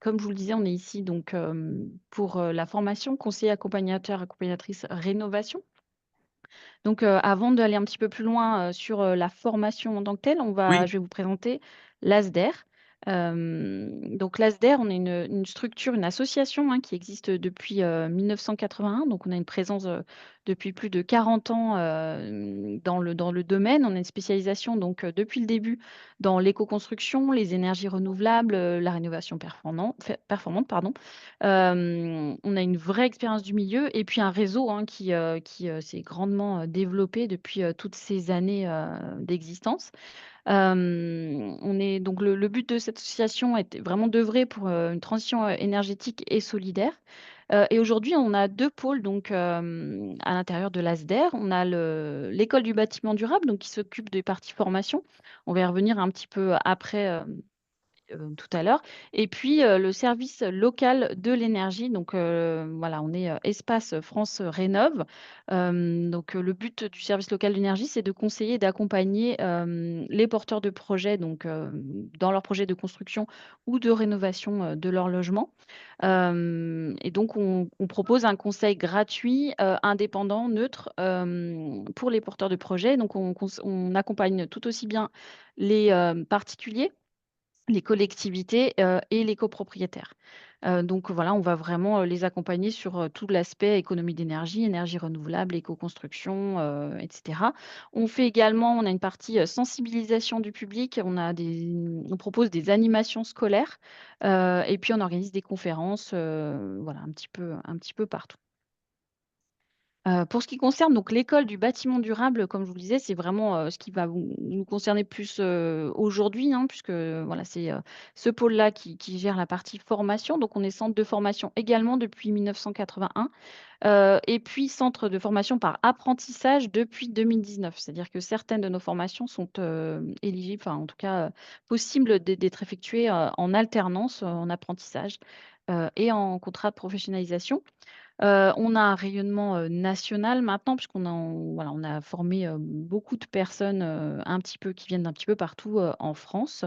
Comme je vous le disais, on est ici donc, pour, la formation conseiller accompagnateur, accompagnatrice rénovation. Donc, avant d'aller un petit peu plus loin, sur, la formation en tant que telle, Oui, je vais vous présenter l'ASDER. Donc l'ASDER, on est une structure, une association, hein, qui existe depuis, 1981. Donc on a une présence, depuis plus de 40 ans, dans le domaine. On a une spécialisation donc, depuis le début dans l'éco-construction, les énergies renouvelables, la rénovation performante, pardon. On a une vraie expérience du milieu et puis un réseau, hein, qui s'est grandement, développé depuis, toutes ces années, d'existence. On est donc le but de cette association est vraiment d'œuvrer pour, une transition, énergétique et solidaire. Et aujourd'hui, on a 2 pôles donc, à l'intérieur de l'ASDER. On a l'école du bâtiment durable, donc qui s'occupe des parties formation. On va y revenir un petit peu après, tout à l'heure et puis, le service local de l'énergie donc, voilà, on est, Espace France Rénov'. Donc, le but du service local d'énergie, c'est de conseiller et d'accompagner, les porteurs de projets donc, dans leurs projets de construction ou de rénovation, de leur logement. Et donc on propose un conseil gratuit, indépendant, neutre, pour les porteurs de projets. Donc on accompagne tout aussi bien les, particuliers, les collectivités, et les copropriétaires. Donc voilà, on va vraiment, les accompagner sur, tout l'aspect économie d'énergie, énergie renouvelable, éco-construction, et cetera. On a une partie, sensibilisation du public, on propose des animations scolaires, et puis on organise des conférences, voilà un petit peu partout. Pour ce qui concerne donc l'école du bâtiment durable, comme je vous le disais, c'est vraiment, ce qui va nous concerner plus, aujourd'hui, hein, puisque, voilà, c'est, ce pôle-là qui gère la partie formation. Donc on est centre de formation également depuis 1981, et puis centre de formation par apprentissage depuis 2019. C'est-à-dire que certaines de nos formations sont, éligibles, enfin en tout cas, possibles d'être effectuées, en alternance, en apprentissage, et en contrat de professionnalisation. On a un rayonnement, national maintenant puisqu'on a voilà, on a formé, beaucoup de personnes, un petit peu qui viennent d'un petit peu partout, en France.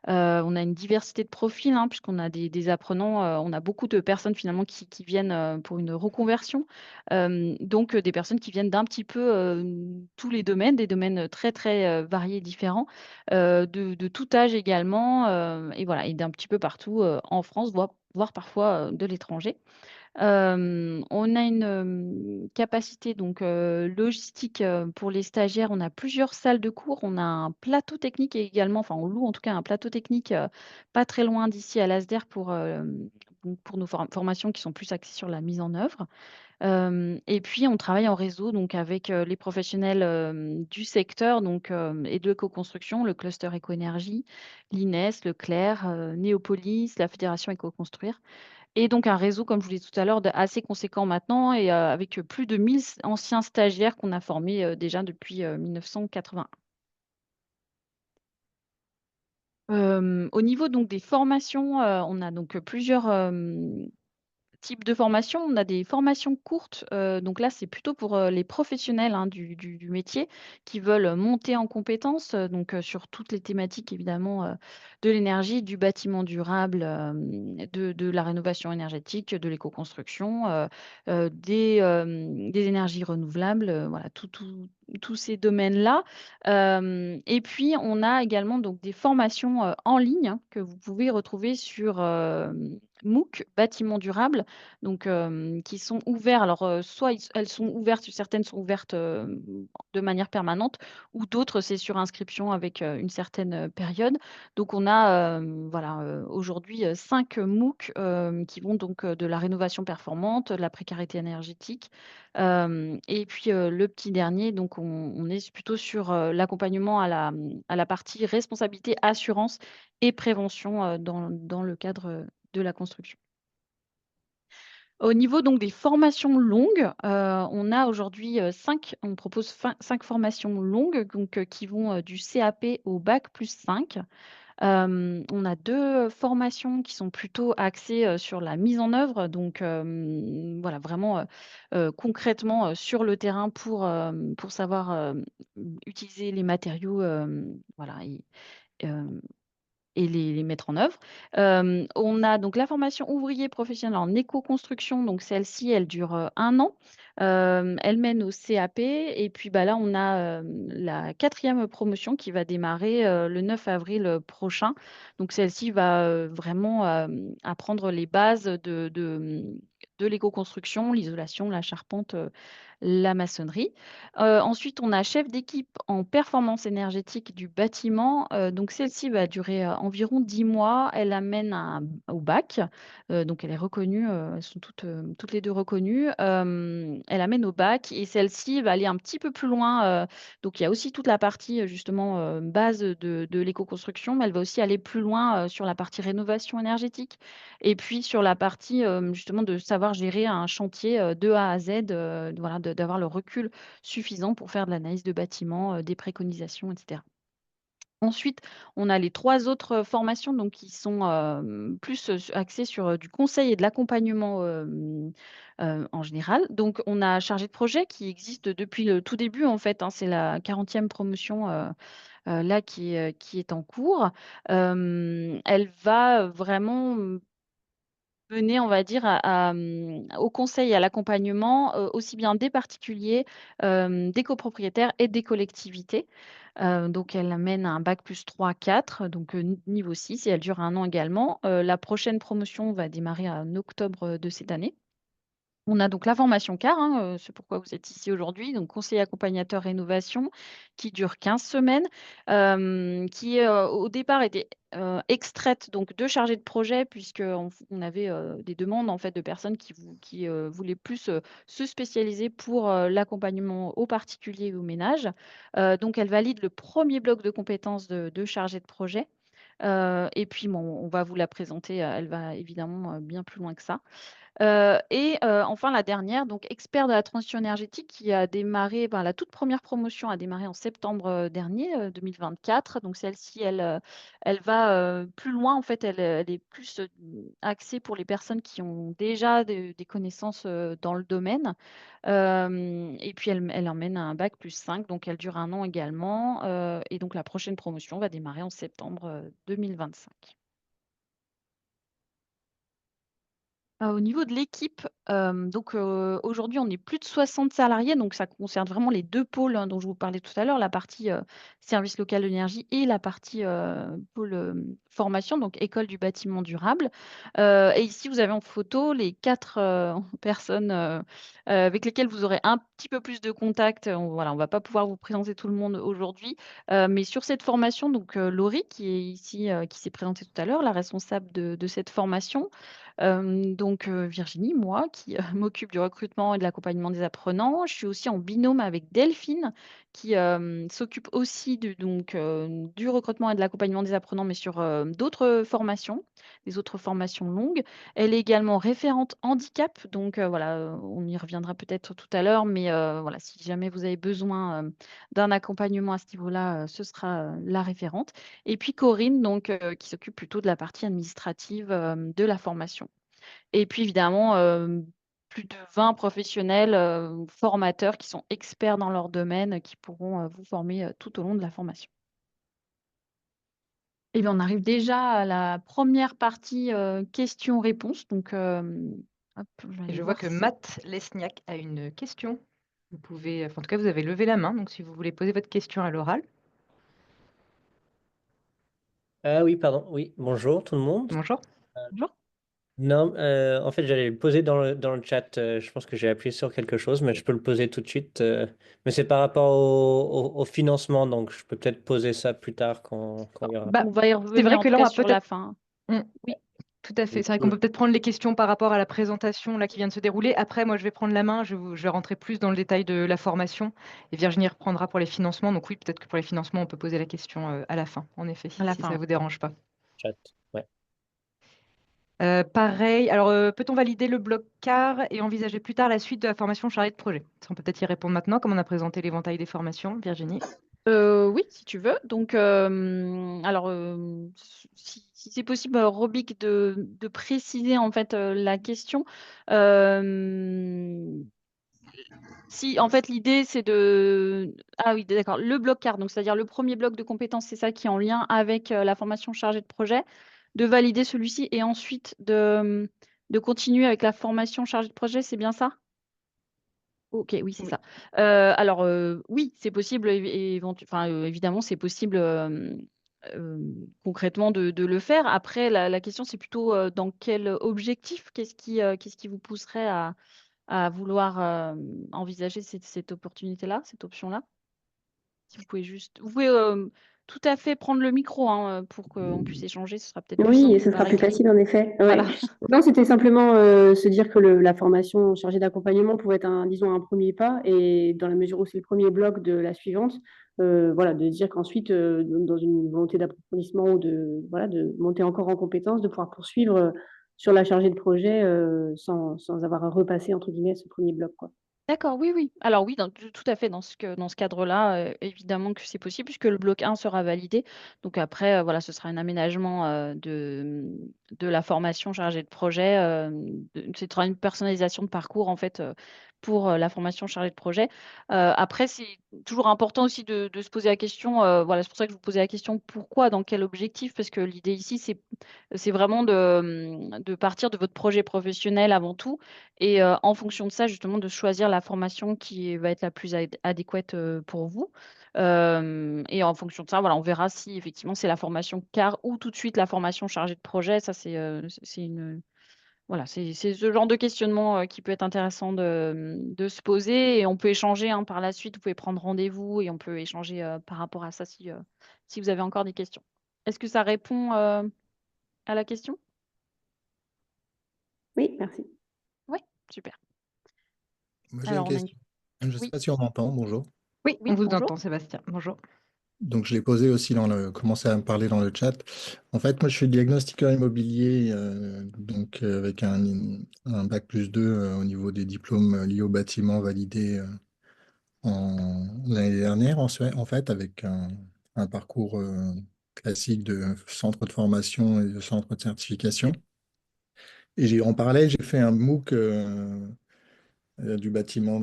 On a une diversité de profils, hein, puisqu'on a des apprenants, on a beaucoup de personnes finalement qui viennent, pour une reconversion. Donc des personnes qui viennent d'un petit peu, tous les domaines, des domaines, très, très, variés et différents, de tout âge également, et voilà et d'un petit peu partout, en France, voire parfois, de l'étranger. On a une, capacité donc, logistique, pour les stagiaires. On a plusieurs salles de cours. On a un plateau technique également, enfin on loue en tout cas un plateau technique, pas très loin d'ici à l'ASDER pour nos formations qui sont plus axées sur la mise en œuvre. Et puis on travaille en réseau donc avec, les professionnels, du secteur donc, et de l'éco-construction, le cluster éco-énergie, l'INES, Leclerc, Néopolis, la fédération Éco-construire. Et donc un réseau, comme je vous l'ai dit tout à l'heure, assez conséquent maintenant et avec, plus de 1 000 anciens stagiaires qu'on a formés, déjà depuis, 1981. Au niveau donc des formations, on a donc, plusieurs, types de formations. On a des formations courtes, donc là, c'est plutôt pour, les professionnels, hein, du métier qui veulent, monter en compétences, donc sur toutes les thématiques évidemment, de l'énergie, du bâtiment durable, de la rénovation énergétique, de l'éco-construction, des énergies renouvelables, voilà, tous ces domaines-là. Et puis on a également donc des formations, en ligne, hein, que vous pouvez retrouver sur, MOOC Bâtiment durable donc, qui sont ouverts. Alors, soit elles sont ouvertes, certaines sont ouvertes, de manière permanente ou d'autres, c'est sur inscription avec, une certaine, période. Donc on a, voilà, aujourd'hui, 5 MOOC, qui vont donc, de la rénovation performante, de la précarité énergétique, et puis, le petit dernier, donc on est plutôt sur, l'accompagnement à la partie responsabilité, assurance et prévention, dans le cadre, de la construction. Au niveau donc des formations longues, on a aujourd'hui, 5 on propose 5 formations longues donc, qui vont, du CAP au bac+5. On a 2 formations qui sont plutôt axées, sur la mise en œuvre donc, voilà vraiment, concrètement, sur le terrain pour savoir, utiliser les matériaux, voilà et les mettre en œuvre. On a donc la formation ouvrier professionnel en éco-construction, donc celle-ci, elle dure 1 an. Elle mène au CAP et puis bah, là, on a la quatrième promotion qui va démarrer le 9 avril prochain. Donc celle-ci va vraiment apprendre les bases de l'éco-construction, l'isolation, la charpente, la maçonnerie. Ensuite, on a chef d'équipe en performance énergétique du bâtiment. Donc celle-ci va durer, environ 10 mois. Elle amène au bac, donc elle est reconnue, elles sont toutes les 2 reconnues. Elle amène au bac et celle-ci va aller un petit peu plus loin, donc il y a aussi toute la partie, justement, base de l'éco-construction, mais elle va aussi aller plus loin, sur la partie rénovation énergétique et puis sur la partie, justement de savoir gérer un chantier, de A à Z, voilà, d'avoir le recul suffisant pour faire de l'analyse de bâtiment, des préconisations et cetera. Ensuite, on a les 3 autres formations donc qui sont, plus, axées sur, du conseil et de l'accompagnement, en général. Donc on a chargé de projet qui existe depuis le tout début en fait, hein, c'est la 40e promotion, là qui est en cours. Elle va vraiment, mener, on va dire, au conseil et à l'accompagnement, aussi bien des particuliers, des copropriétaires et des collectivités. Donc elle amène un bac plus 3-4, donc niveau 6 et elle dure 1 an également. La prochaine promotion va démarrer en octobre, de cette année. On a donc la formation CAR, hein, c'est pourquoi vous êtes ici aujourd'hui, donc conseiller accompagnateur rénovation, qui dure 15 semaines, qui, au départ était, extraite donc de chargés de projet puisqu'on avait, des demandes en fait de personnes qui voulaient plus, se spécialiser pour, l'accompagnement aux particuliers et aux ménages. Donc elle valide le premier bloc de compétences de chargé de projet, et puis bon, on va vous la présenter, elle va évidemment, bien plus loin que ça. Enfin la dernière, donc expert de la transition énergétique qui a démarré, ben, la toute première promotion a démarré en septembre, dernier, 2024. Donc celle-ci, elle va, plus loin en fait, elle est plus, axée pour les personnes qui ont déjà des connaissances, dans le domaine. Et puis elle emmène un bac plus 5, donc elle dure 1 an également, et donc la prochaine promotion va démarrer en septembre, 2025. Au niveau de l'équipe, donc aujourd'hui, on est plus de 60 salariés, donc ça concerne vraiment les 2 pôles, hein, dont je vous parlais tout à l'heure, la partie, service local de l'énergie et la partie, pôle, formation, donc école du bâtiment durable. Et ici, vous avez en photo les 4 personnes, avec lesquelles vous aurez un petit peu plus de contact. Voilà, on va pas pouvoir vous présenter tout le monde aujourd'hui, mais sur cette formation, donc Laurie qui est ici, qui s'est présentée tout à l'heure, la responsable de cette formation. Donc Virginie, moi qui, m'occupe du recrutement et de l'accompagnement des apprenants. Je suis aussi en binôme avec Delphine qui, s'occupe aussi du recrutement et de l'accompagnement des apprenants, mais sur, d'autres formations, des autres formations longues. Elle est également référente handicap, donc voilà, on y reviendra peut-être tout à l'heure, mais voilà, si jamais vous avez besoin, d'un accompagnement à ce niveau-là, ce sera, la référente. Et puis Corinne, donc qui s'occupe plutôt de la partie administrative, de la formation. Et puis évidemment, plus de 20 professionnels, formateurs qui sont experts dans leur domaine, qui pourront, vous former, tout au long de la formation. Et bien, on arrive déjà à la première partie, questions-réponses. Donc, hop, je vais Et aller je vois voir que si Matt Lesniak a une question. Vous pouvez, enfin, en tout cas, vous avez levé la main, donc si vous voulez poser votre question à l'oral. Ah oui, pardon. Oui, bonjour tout le monde. Bonjour. bonjour. Non, en fait, j'allais le poser dans le chat. Je pense que j'ai appuyé sur quelque chose, mais je peux le poser tout de suite. Mais c'est par rapport au financement, donc je peux peut-être poser ça plus tard quand il y aura. Bah, On va y c'est revenir vrai en que tout là, on cas va sur la peut-être. fin. on- Oui. Tout à fait. Oui. C'est vrai qu'on peut peut-être prendre les questions par rapport à la présentation là qui vient de se dérouler. Après, moi, je vais prendre la main. Je vais rentrer plus dans le détail de la formation et Virginie reprendra pour les financements. Donc oui, peut-être que pour les financements, on peut poser la question à la fin, en effet, À la si ça fin. vous dérange pas. Chat. Ouais. Pareil. Alors, peut-on valider le bloc CAR et envisager plus tard la suite de la formation chargée de projet? Ça, on peut peut-être y répondre maintenant, comme on a présenté l'éventail des formations, Virginie. Oui, si tu veux. Donc, alors, si c'est possible, Robic, de préciser en fait, la question. Hem Si, en fait, l'idée, c'est de... Ah oui, d'accord. Le bloc carte, donc c'est-à-dire le premier bloc de compétences, c'est ça qui est en lien avec la formation chargée de projet, de valider celui-ci et ensuite de continuer avec la formation chargée de projet, c'est bien ça? Ok, oui, c'est Oui. ça. Alors, oui, c'est possible, enfin, évidemment, c'est possible euh, concrètement de le faire. Après, la question, c'est plutôt dans quel objectif? Qu'est-ce qui vous pousserait à vouloir envisager cette opportunité-là, cette option-là? Si vous pouvez juste, vous pouvez tout à fait prendre le micro hein, pour qu'on puisse échanger, ce sera peut-être plus Oui, et simple ce sera par plus écrit. facile en effet. Ouais. Voilà. Non, c'était simplement se dire que la formation chargée d'accompagnement pouvait être disons, un premier pas, et dans la mesure où c'est le premier bloc de la suivante, voilà, de dire qu'ensuite, dans une volonté d'approfondissement ou voilà, de monter encore en compétence, de pouvoir poursuivre sur la chargée de projet sans avoir à repasser entre guillemets ce premier bloc, quoi. D'accord, oui, oui. Alors oui, tout à fait, dans ce cadre-là, évidemment que c'est possible puisque le bloc 1 sera validé. Donc après, voilà, ce sera un aménagement de la formation chargée de projet. Ce sera une personnalisation de parcours, en fait, pour la formation chargée de projet. Après, c'est toujours important aussi de se poser la question, voilà, c'est pour ça que je vous posais la question, pourquoi, dans quel objectif? Parce que l'idée ici, c'est vraiment de partir de votre projet professionnel avant tout et en fonction de ça, justement, de choisir la formation qui va être la plus adéquate, pour vous. Et en fonction de ça, voilà, on verra si effectivement c'est la formation CAR ou tout de suite la formation chargée de projet. Ça, c'est une voilà, c'est ce genre de questionnement, qui peut être intéressant de se poser et on peut échanger, hein, par la suite. Vous pouvez prendre rendez-vous et on peut échanger, par rapport à ça si vous avez encore des questions. Est-ce que ça répond, à la question? Oui, merci. Oui, super. Moi, j'ai une Alors on a une question. Je ne sais oui, pas si on m'entend. Bonjour. Oui, on oui, vous bonjour. entend, Sébastien. Bonjour. Donc, je l'ai posé aussi commencé à me parler dans le chat. En fait, moi, je suis diagnostiqueur immobilier, avec un bac plus 2 au niveau des diplômes liés au bâtiment validés l'année dernière, en fait, avec un parcours classique de centre de formation et de centre de certification. Et en parallèle, j'ai fait un MOOC du bâtiment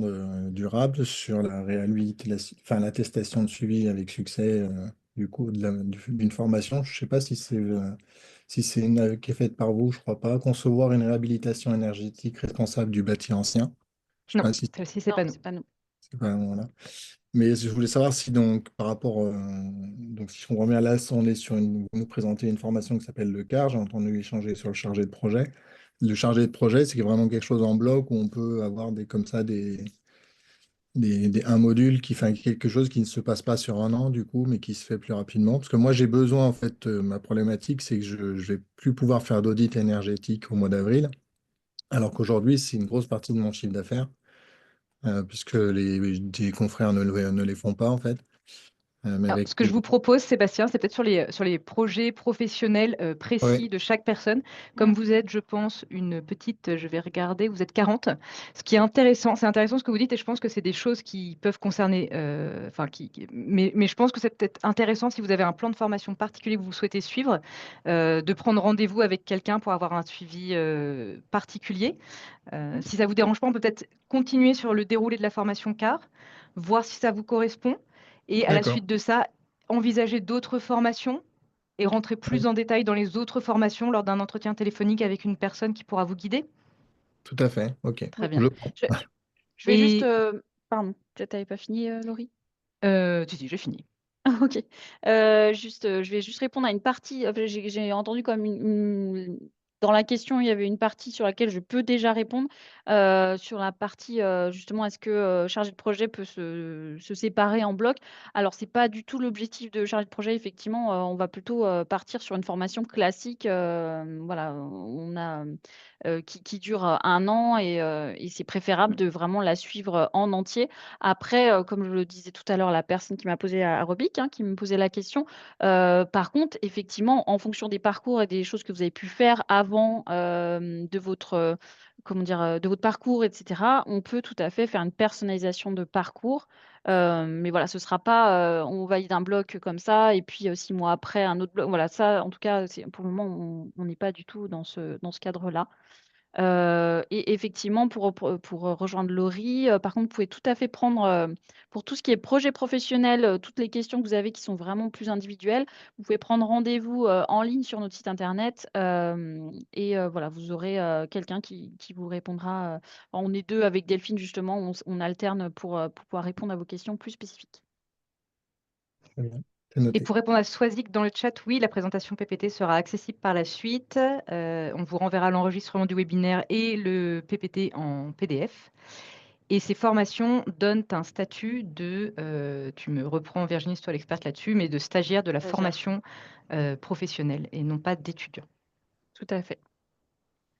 durable sur la réhabilitation, enfin l'attestation de suivi avec succès du coup d'une formation. Je ne sais pas si c'est une qui est faite par vous, je crois pas. Concevoir une réhabilitation énergétique responsable du bâti ancien. Je sais Non, pas si celle-ci, c'est Non, pas nous. c'est pas nous. c'est pas voilà. Mais je voulais savoir si donc par rapport donc si je comprends bien là, on est sur vous nous présentez une formation qui s'appelle le CAR. J'ai entendu échanger sur le chargé de projet. Le chargé de projet, c'est vraiment quelque chose en bloc où on peut avoir comme ça un module qui fait quelque chose qui ne se passe pas sur un an, du coup, mais qui se fait plus rapidement. Parce que moi, j'ai besoin, en fait, ma problématique, c'est que je ne vais plus pouvoir faire d'audit énergétique au mois d'avril, alors qu'aujourd'hui, c'est une grosse partie de mon chiffre d'affaires, puisque des confrères ne les font pas, en fait. Mais Alors, avec ce que je vous propose, Sébastien, c'est peut-être sur les projets professionnels ouais, précis de chaque personne. Comme Mmh. vous êtes, je pense, une petite, je vais regarder, vous êtes 40. Ce qui est intéressant, c'est intéressant ce que vous dites et je pense que c'est des choses qui peuvent concerner, enfin, mais je pense que c'est peut-être intéressant si vous avez un plan de formation particulier que vous souhaitez suivre, de prendre rendez-vous avec quelqu'un pour avoir un suivi particulier. Mmh. Si ça ne vous dérange pas, on peut peut-être continuer sur le déroulé de la formation CAR, voir si ça vous correspond. Et à la d'accord. suite de ça, envisager d'autres formations et rentrer plus Oui, en détail dans les autres formations lors d'un entretien téléphonique avec une personne qui pourra vous guider. tout à fait. OK. Très Oui. bien. Je prends. Je je vais juste, Et pardon, tu avais pas fini, Laurie? si, j'ai fini. Ah OK. Juste, je vais juste répondre à une partie, j'ai entendu comme dans la question, il y avait une partie sur laquelle je peux déjà répondre, sur la partie, justement, est-ce que, chargé de projet peut se séparer en blocs? Alors c'est pas du tout l'objectif de chargé de projet, effectivement, on va plutôt, partir sur une formation classique, voilà, on a, qui dure, 1 an et c'est préférable de vraiment la suivre, en entier. Après, comme je le disais tout à l'heure, la personne qui m'a posé à Robic, hein, qui me posait la question, par contre, effectivement, en fonction des parcours et des choses que vous avez pu faire avant, de votre, comment dire? De votre parcours et cetera, on peut tout à fait faire une personnalisation de parcours. Mais voilà, ce sera pas, on valide un bloc comme ça et puis, 6 mois après un autre bloc. Voilà, ça, en tout cas, c'est pour le moment, on n'est pas du tout dans ce cadre-là. Et effectivement, pour rejoindre Laurie, par contre, vous pouvez tout à fait prendre, pour tout ce qui est projet professionnel, toutes les questions que vous avez qui sont vraiment plus individuelles, vous pouvez prendre rendez-vous, en ligne sur notre site internet, et voilà, vous aurez, quelqu'un qui vous répondra, on est 2 avec Delphine justement, on alterne pour pouvoir répondre à vos questions plus spécifiques. Très bien, c'est Et noté. pour répondre à Swazik dans le chat, oui, la présentation PPT sera accessible par la suite. On vous renverra l'enregistrement du webinaire et le PPT en PDF. Et ces formations donnent un statut de, tu me reprends Virginie, c'est toi l'experte là-dessus, mais de stagiaire de la Stagiaire. formation professionnelle et non pas d'étudiant. Tout à fait.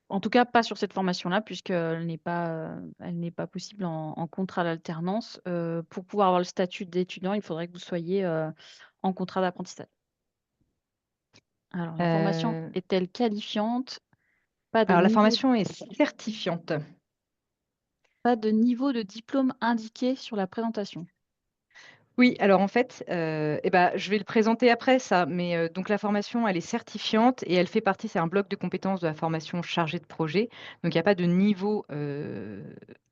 En tout cas, pas sur cette formation-là, puisqu'elle elle n'est pas possible en contrat d'alternance. Pour pouvoir avoir le statut d'étudiant, il faudrait que vous soyez, en contrat d'apprentissage. Alors la formation est-elle qualifiante? Pas de Alors, la niveau formation est certifiante. pas de niveau de diplôme indiqué sur la présentation. Oui, alors en fait, je vais le présenter après ça, mais donc la formation, elle est certifiante et elle fait partie, c'est un bloc de compétences de la formation chargée de projet. Donc il n'y a pas de niveau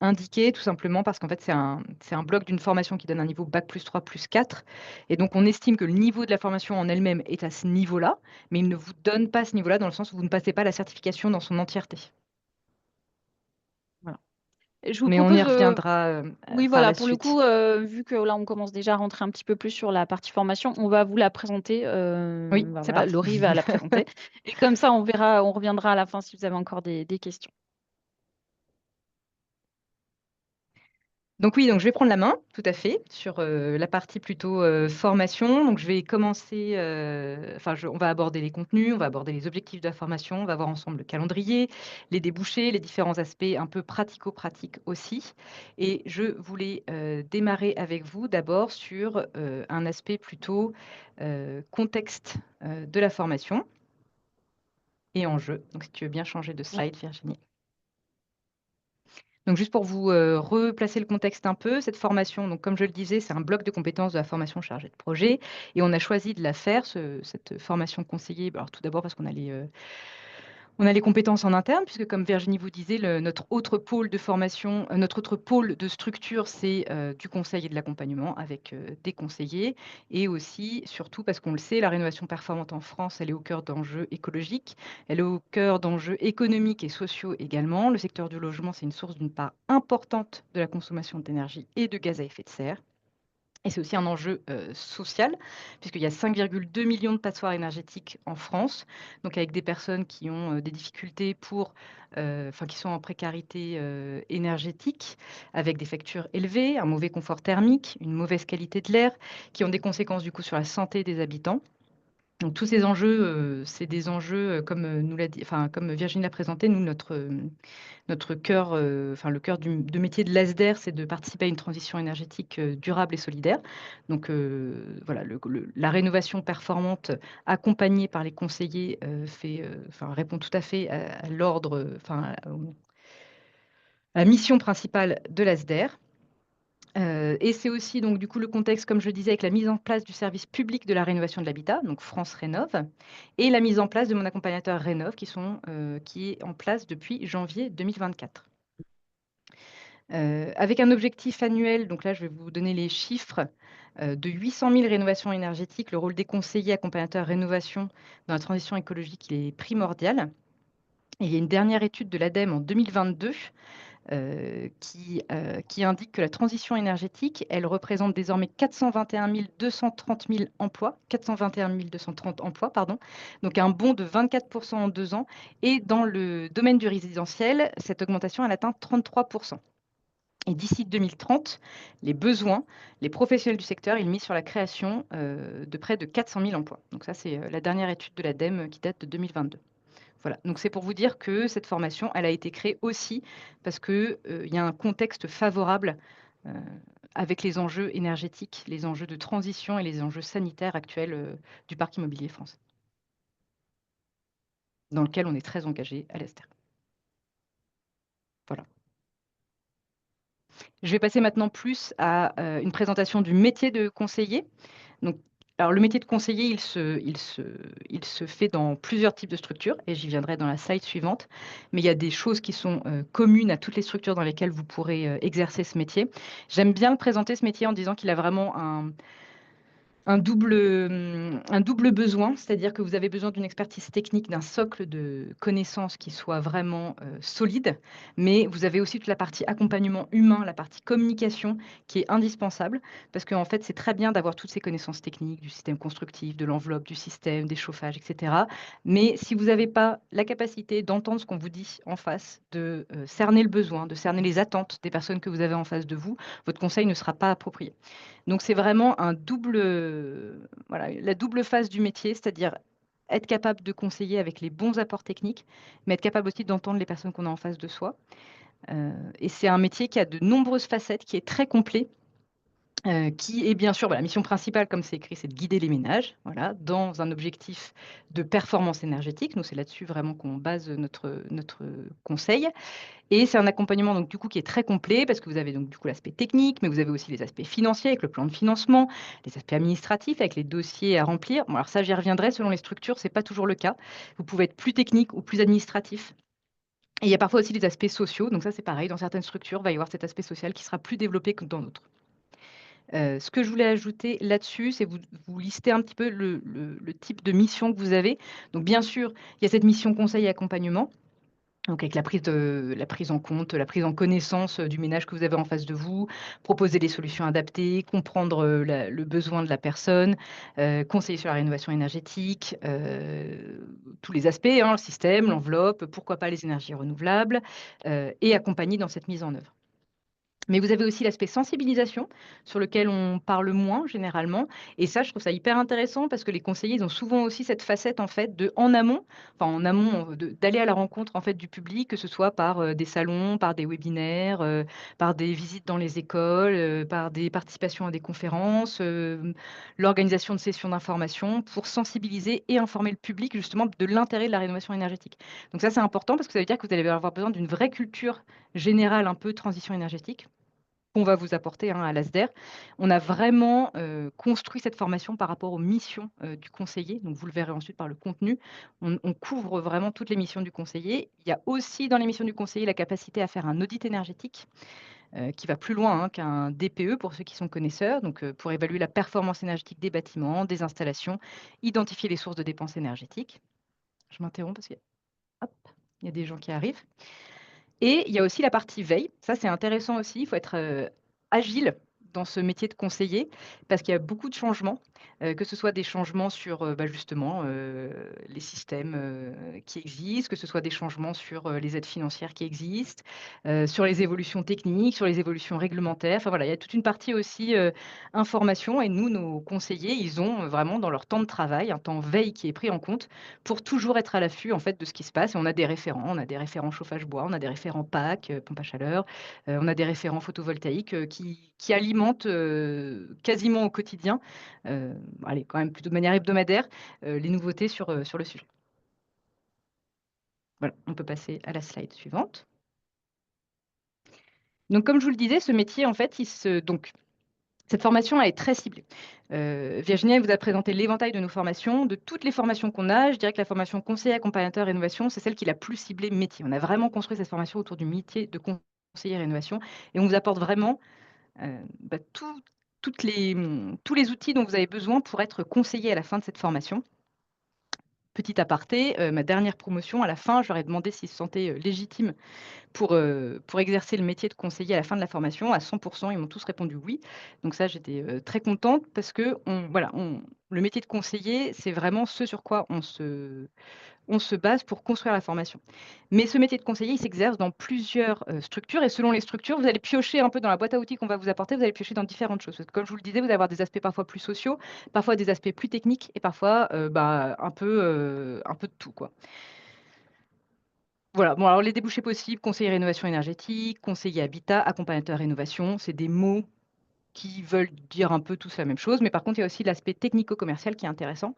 indiqué, tout simplement parce qu'en fait, c'est un bloc d'une formation qui donne un niveau Bac plus 3 plus 4. Et donc on estime que le niveau de la formation en elle-même est à ce niveau-là, mais il ne vous donne pas ce niveau-là dans le sens où vous ne passez pas la certification dans son entièreté. Voilà. Et je vous Mais on y propose, reviendra oui, par voilà, la pour le suite. coup, vu que là, on commence déjà à rentrer un petit peu plus sur la partie formation, on va vous la présenter. Oui, Bah, c'est voilà, parti. Laurie va la présenter. Et comme ça, on reviendra à la fin si vous avez encore des questions. Donc oui, donc je vais prendre la main, tout à fait, sur la partie plutôt formation. Donc je vais commencer, on va aborder les contenus, on va aborder les objectifs de la formation, on va voir ensemble le calendrier, les débouchés, les différents aspects un peu pratico-pratiques aussi. Et je voulais démarrer avec vous d'abord sur un aspect plutôt contexte de la formation et enjeu. Donc si tu veux bien changer de slide, Virginie. Donc, juste pour vous replacer le contexte un peu, cette formation, donc, comme je le disais, c'est un bloc de compétences de la formation chargée de projet. Et on a choisi de la faire, cette formation conseillée, alors, tout d'abord parce qu'on a on a les compétences en interne, puisque comme Virginie vous disait, notre autre pôle de formation, notre autre pôle de structure, c'est du conseil et de l'accompagnement avec des conseillers. Et aussi, surtout parce qu'on le sait, la rénovation performante en France, elle est au cœur d'enjeux écologiques, elle est au cœur d'enjeux économiques et sociaux également. Le secteur du logement, c'est une source d'une part importante de la consommation d'énergie et de gaz à effet de serre. Et c'est aussi un enjeu social, puisqu'il y a 5,2 millions de passoires énergétiques en France, donc avec des personnes qui ont des difficultés qui sont en précarité énergétique, avec des factures élevées, un mauvais confort thermique, une mauvaise qualité de l'air, qui ont des conséquences du coup sur la santé des habitants. Donc tous ces enjeux, c'est des enjeux, comme Virginie l'a présenté, nous, notre cœur, le cœur de métier de l'ASDER, c'est de participer à une transition énergétique durable et solidaire. Donc voilà, la rénovation performante accompagnée par les conseillers répond tout à fait à l'ordre, à la mission principale de l'ASDER. Et c'est aussi donc du coup le contexte, comme je le disais, avec la mise en place du service public de la rénovation de l'habitat, donc France Rénov, et la mise en place de mon accompagnateur Rénov, qui est en place depuis janvier 2024. Avec un objectif annuel, donc là je vais vous donner les chiffres, de 800 000 rénovations énergétiques. Le rôle des conseillers accompagnateurs rénovation dans la transition écologique il est primordial. Et il y a une dernière étude de l'ADEME en 2022 qui indique que la transition énergétique, elle représente désormais 421 230 emplois, 421 230 emplois, pardon, donc un bond de 24% en 2 ans. Et dans le domaine du résidentiel, cette augmentation, elle atteint 33%. Et d'ici 2030, les besoins, les professionnels du secteur, ils misent sur la création de près de 400 000 emplois. Donc ça, c'est la dernière étude de l'ADEME qui date de 2022. Voilà, donc c'est pour vous dire que cette formation, elle a été créée aussi parce qu'il y a un contexte favorable avec les enjeux énergétiques, les enjeux de transition et les enjeux sanitaires actuels du parc immobilier français, dans lequel on est très engagé à l'ESTER. Voilà. Je vais passer maintenant plus à une présentation du métier de conseiller. Donc, Alors, le métier de conseiller, il se fait dans plusieurs types de structures, et j'y viendrai dans la slide suivante. Mais il y a des choses qui sont communes à toutes les structures dans lesquelles vous pourrez exercer ce métier. J'aime bien présenter ce métier en disant qu'il a vraiment un double besoin, c'est-à-dire que vous avez besoin d'une expertise technique, d'un socle de connaissances qui soit vraiment solide, mais vous avez aussi toute la partie accompagnement humain, la partie communication qui est indispensable, parce qu'en fait, c'est très bien d'avoir toutes ces connaissances techniques du système constructif, de l'enveloppe, du système, des chauffages, etc. Mais si vous n'avez pas la capacité d'entendre ce qu'on vous dit en face, de cerner le besoin, de cerner les attentes des personnes que vous avez en face de vous, votre conseil ne sera pas approprié. Donc, c'est vraiment voilà, la double phase du métier, c'est-à-dire être capable de conseiller avec les bons apports techniques, mais être capable aussi d'entendre les personnes qu'on a en face de soi. Et c'est un métier qui a de nombreuses facettes, qui est très complet, qui est bien sûr, la mission principale, comme c'est écrit, c'est de guider les ménages, voilà, dans un objectif de performance énergétique. Nous, c'est là-dessus vraiment qu'on base notre conseil. Et c'est un accompagnement donc, du coup, qui est très complet parce que vous avez donc, du coup, l'aspect technique, mais vous avez aussi les aspects financiers avec le plan de financement, les aspects administratifs avec les dossiers à remplir. Bon, alors ça, j'y reviendrai. Selon les structures, ce n'est pas toujours le cas. Vous pouvez être plus technique ou plus administratif. Et il y a parfois aussi les aspects sociaux. Donc ça, c'est pareil. Dans certaines structures, il va y avoir cet aspect social qui sera plus développé que dans d'autres. Ce que je voulais ajouter là-dessus, c'est vous lister un petit peu le type de mission que vous avez. Donc bien sûr, il y a cette mission conseil et accompagnement. Donc avec la prise en compte, la prise en connaissance du ménage que vous avez en face de vous, proposer des solutions adaptées, comprendre le besoin de la personne, conseiller sur la rénovation énergétique, tous les aspects, le système, l'enveloppe, pourquoi pas les énergies renouvelables, et accompagner dans cette mise en œuvre. Mais vous avez aussi l'aspect sensibilisation, sur lequel on parle moins généralement. Et ça, je trouve ça hyper intéressant parce que les conseillers, ils ont souvent aussi cette facette en fait en amont, d'aller à la rencontre en fait du public, que ce soit par des salons, par des webinaires, par des visites dans les écoles, par des participations à des conférences, l'organisation de sessions d'information pour sensibiliser et informer le public justement de l'intérêt de la rénovation énergétique. Donc ça, c'est important parce que ça veut dire que vous allez avoir besoin d'une vraie culture générale un peu transition énergétique qu'on va vous apporter à l'ASDER. On a vraiment construit cette formation par rapport aux missions du conseiller. Donc, vous le verrez ensuite par le contenu. On couvre vraiment toutes les missions du conseiller. Il y a aussi dans les missions du conseiller la capacité à faire un audit énergétique qui va plus loin qu'un DPE pour ceux qui sont connaisseurs. Donc, pour évaluer la performance énergétique des bâtiments, des installations, identifier les sources de dépenses énergétiques. Je m'interromps parce qu'il y a des gens qui arrivent. Et il y a aussi la partie veille. Ça, c'est intéressant aussi. Il faut être agile dans ce métier de conseiller parce qu'il y a beaucoup de changements, que ce soit des changements sur justement les systèmes qui existent, que ce soit des changements sur les aides financières qui existent, sur les évolutions techniques, sur les évolutions réglementaires. Enfin voilà, il y a toute une partie aussi information et nous, nos conseillers, ils ont vraiment dans leur temps de travail un temps veille qui est pris en compte pour toujours être à l'affût en fait de ce qui se passe. Et on a des référents chauffage bois, on a des référents PAC, pompe à chaleur, on a des référents photovoltaïques qui alimentent quasiment au quotidien, quand même plutôt de manière hebdomadaire, les nouveautés sur le sujet. Voilà, on peut passer à la slide suivante. Donc, comme je vous le disais, ce métier, en fait, cette formation elle est très ciblée. Virginie vous a présenté l'éventail de nos formations. De toutes les formations qu'on a, je dirais que la formation conseiller, accompagnateur, rénovation, c'est celle qui est la plus ciblée métier. On a vraiment construit cette formation autour du métier de conseiller rénovation et on vous apporte vraiment tous les outils dont vous avez besoin pour être conseiller à la fin de cette formation. Petit aparté, ma dernière promotion, à la fin, je leur ai demandé s'ils se sentaient légitimes pour exercer le métier de conseiller à la fin de la formation. À 100%, ils m'ont tous répondu oui. Donc ça, j'étais très contente parce que le métier de conseiller, c'est vraiment ce sur quoi on se base pour construire la formation. Mais ce métier de conseiller, il s'exerce dans plusieurs structures et selon les structures, vous allez piocher un peu dans la boîte à outils qu'on va vous apporter, vous allez piocher dans différentes choses. Parce que comme je vous le disais, vous allez avoir des aspects parfois plus sociaux, parfois des aspects plus techniques et parfois un peu de tout, quoi. Voilà, bon, alors les débouchés possibles, conseiller rénovation énergétique, conseiller habitat, accompagnateur rénovation, c'est des mots qui veulent dire un peu tous la même chose, mais par contre, il y a aussi l'aspect technico-commercial qui est intéressant.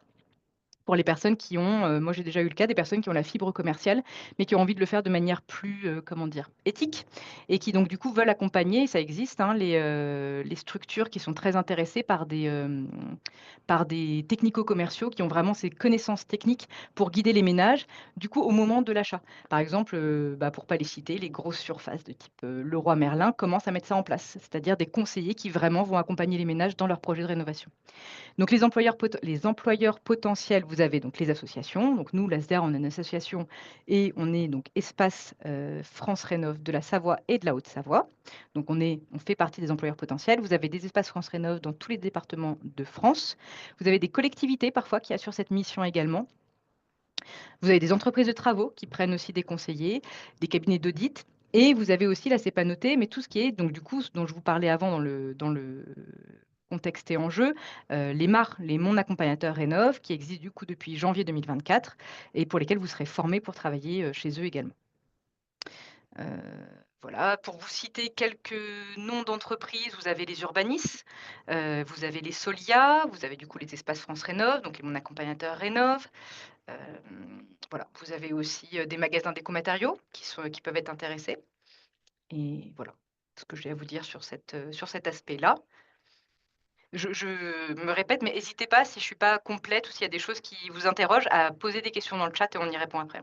pour les personnes qui ont, moi j'ai déjà eu le cas, des personnes qui ont la fibre commerciale, mais qui ont envie de le faire de manière plus, comment dire, éthique, et qui donc du coup veulent accompagner, ça existe, hein, les structures qui sont très intéressées par des technico-commerciaux qui ont vraiment ces connaissances techniques pour guider les ménages, du coup au moment de l'achat. Par exemple, pour pas les citer, les grosses surfaces de type Leroy Merlin commencent à mettre ça en place, c'est-à-dire des conseillers qui vraiment vont accompagner les ménages dans leur projet de rénovation. Donc les employeurs potentiels, vous avez donc les associations. Donc nous, l'ASDER, on est une association et on est donc Espace France Rénov de la Savoie et de la Haute-Savoie. Donc on fait partie des employeurs potentiels. Vous avez des espaces France Rénov dans tous les départements de France. Vous avez des collectivités parfois qui assurent cette mission également. Vous avez des entreprises de travaux qui prennent aussi des conseillers, des cabinets d'audit. Et vous avez aussi, là, c'est pas noté, mais tout ce qui est, donc du coup, ce dont je vous parlais avant dans le contexte et enjeu, les MAR, les Mon Accompagnateur Rénov, qui existent du coup depuis janvier 2024 et pour lesquels vous serez formés pour travailler chez eux également. Voilà, pour vous citer quelques noms d'entreprises, vous avez les Urbanis, vous avez les Solia, vous avez du coup les Espaces France Rénov, donc les Mon Accompagnateur Rénov. Voilà, vous avez aussi des magasins d'écomatériaux qui peuvent être intéressés. Et voilà ce que j'ai à vous dire sur cet aspect-là. Je me répète, mais n'hésitez pas, si je ne suis pas complète ou s'il y a des choses qui vous interrogent, à poser des questions dans le chat et on y répond après.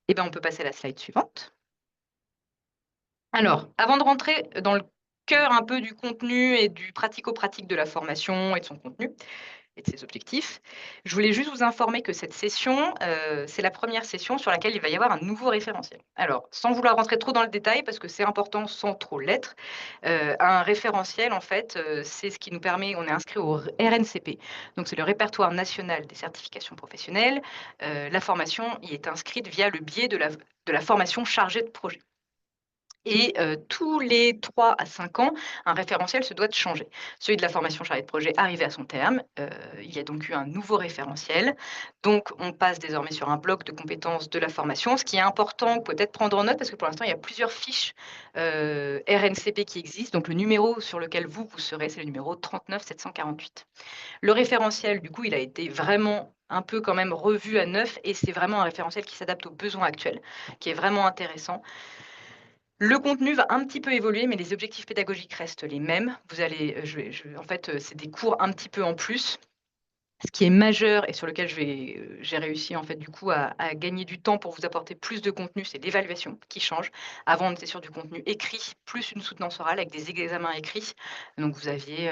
Eh bien, on peut passer à la slide suivante. Alors, avant de rentrer dans le cœur un peu du contenu et du pratico-pratique de la formation et de son contenu, et de ses objectifs. Je voulais juste vous informer que cette session, c'est la première session sur laquelle il va y avoir un nouveau référentiel. Alors, sans vouloir rentrer trop dans le détail, parce que c'est important sans trop l'être, un référentiel, en fait, c'est ce qui nous permet, on est inscrit au RNCP, donc c'est le répertoire national des certifications professionnelles. La formation y est inscrite via le biais de la formation chargée de projet. Et tous les 3 à 5 ans, un référentiel se doit de changer. Celui de la formation chargée de projet arrivait à son terme. Il y a donc eu un nouveau référentiel. Donc, on passe désormais sur un bloc de compétences de la formation. Ce qui est important, peut-être prendre en note, parce que pour l'instant, il y a plusieurs fiches RNCP qui existent. Donc, le numéro sur lequel vous serez, c'est le numéro 39748. Le référentiel, du coup, il a été vraiment un peu quand même revu à neuf. Et c'est vraiment un référentiel qui s'adapte aux besoins actuels, qui est vraiment intéressant. Le contenu va un petit peu évoluer, mais les objectifs pédagogiques restent les mêmes. Vous allez, en fait, c'est des cours un petit peu en plus. Ce qui est majeur et sur lequel j'ai réussi en fait du coup à gagner du temps pour vous apporter plus de contenu, c'est l'évaluation qui change. Avant, on était sur du contenu écrit plus une soutenance orale avec des examens écrits. Donc vous aviez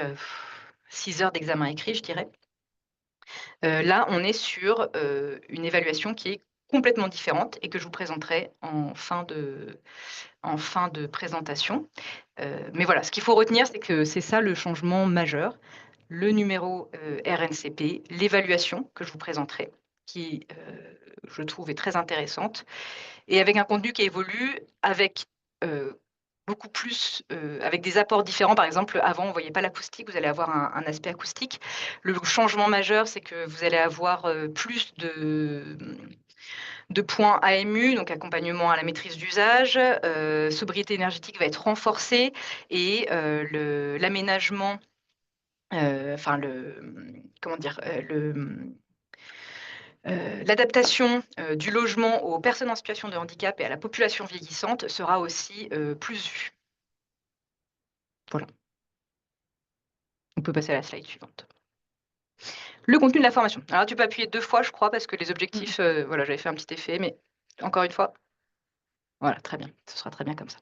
6 heures d'examen écrit, je dirais. Là, on est sur une évaluation qui est complètement différente et que je vous présenterai en fin de présentation. Mais voilà, ce qu'il faut retenir, c'est que c'est ça le changement majeur. Le numéro RNCP, l'évaluation que je vous présenterai, qui, je trouve, est très intéressante, et avec un contenu qui évolue avec beaucoup plus, avec des apports différents. Par exemple, avant, on ne voyait pas l'acoustique, vous allez avoir un aspect acoustique. Le changement majeur, c'est que vous allez avoir plus de points AMU, donc accompagnement à la maîtrise d'usage. Sobriété énergétique va être renforcée et l'aménagement, l'adaptation du logement aux personnes en situation de handicap et à la population vieillissante sera aussi plus vue. Voilà. On peut passer à la slide suivante. Le contenu de la formation. Alors, tu peux appuyer 2 fois, je crois, parce que les objectifs, voilà, j'avais fait un petit effet, mais encore une fois. Voilà, très bien. Ce sera très bien comme ça.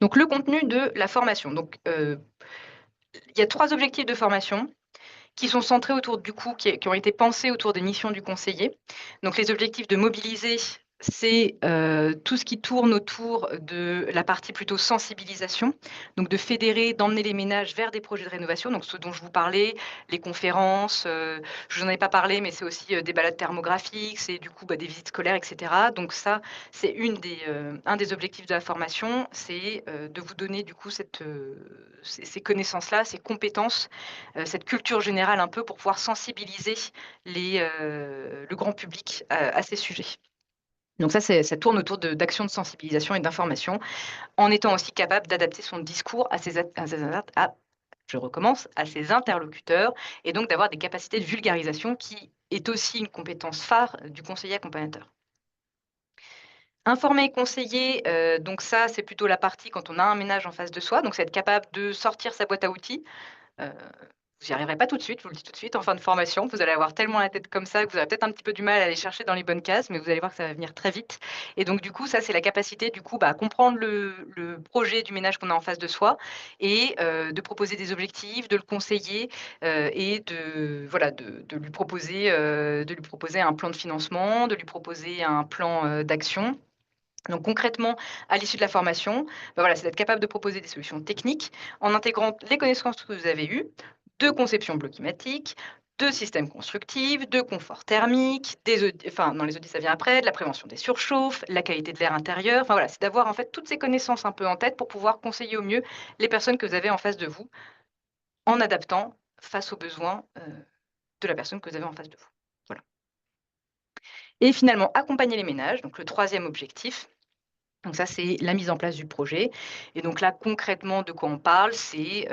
Donc, le contenu de la formation. Donc, il y a 3 objectifs de formation qui sont centrés autour du coup, qui ont été pensés autour des missions du conseiller. Donc, les objectifs de mobiliser, c'est tout ce qui tourne autour de la partie plutôt sensibilisation, donc de fédérer, d'emmener les ménages vers des projets de rénovation, donc ce dont je vous parlais, les conférences, je n'en ai pas parlé, mais c'est aussi des balades thermographiques, c'est du coup des visites scolaires, etc. Donc ça, c'est un des objectifs de la formation, c'est de vous donner du coup ces connaissances-là, ces compétences, cette culture générale un peu pour pouvoir sensibiliser le grand public à ces sujets. Donc ça tourne autour d'actions de sensibilisation et d'information, en étant aussi capable d'adapter son discours à ses je recommence, à ses interlocuteurs, et donc d'avoir des capacités de vulgarisation qui est aussi une compétence phare du conseiller accompagnateur. Informer et conseiller, donc ça, c'est plutôt la partie quand on a un ménage en face de soi, donc c'est être capable de sortir sa boîte à outils. Vous n'y arriverez pas tout de suite, je vous le dis tout de suite, en fin de formation, vous allez avoir tellement la tête comme ça que vous aurez peut-être un petit peu du mal à aller chercher dans les bonnes cases, mais vous allez voir que ça va venir très vite. Et donc, du coup, ça, c'est la capacité, du coup, à comprendre le projet du ménage qu'on a en face de soi et de proposer des objectifs, de le conseiller et voilà, de lui proposer un plan de financement, de lui proposer un plan d'action. Donc concrètement, à l'issue de la formation, voilà, c'est d'être capable de proposer des solutions techniques en intégrant les connaissances que vous avez eues de conception bloc climatique, de systèmes constructifs, de confort thermique, dans les audits ça vient après, de la prévention des surchauffes, la qualité de l'air intérieur. Enfin voilà, c'est d'avoir en fait toutes ces connaissances un peu en tête pour pouvoir conseiller au mieux les personnes que vous avez en face de vous, en adaptant face aux besoins de la personne que vous avez en face de vous. Voilà. Et finalement, accompagner les ménages, donc le troisième objectif. Donc ça, c'est la mise en place du projet. Et donc là, concrètement, de quoi on parle, c'est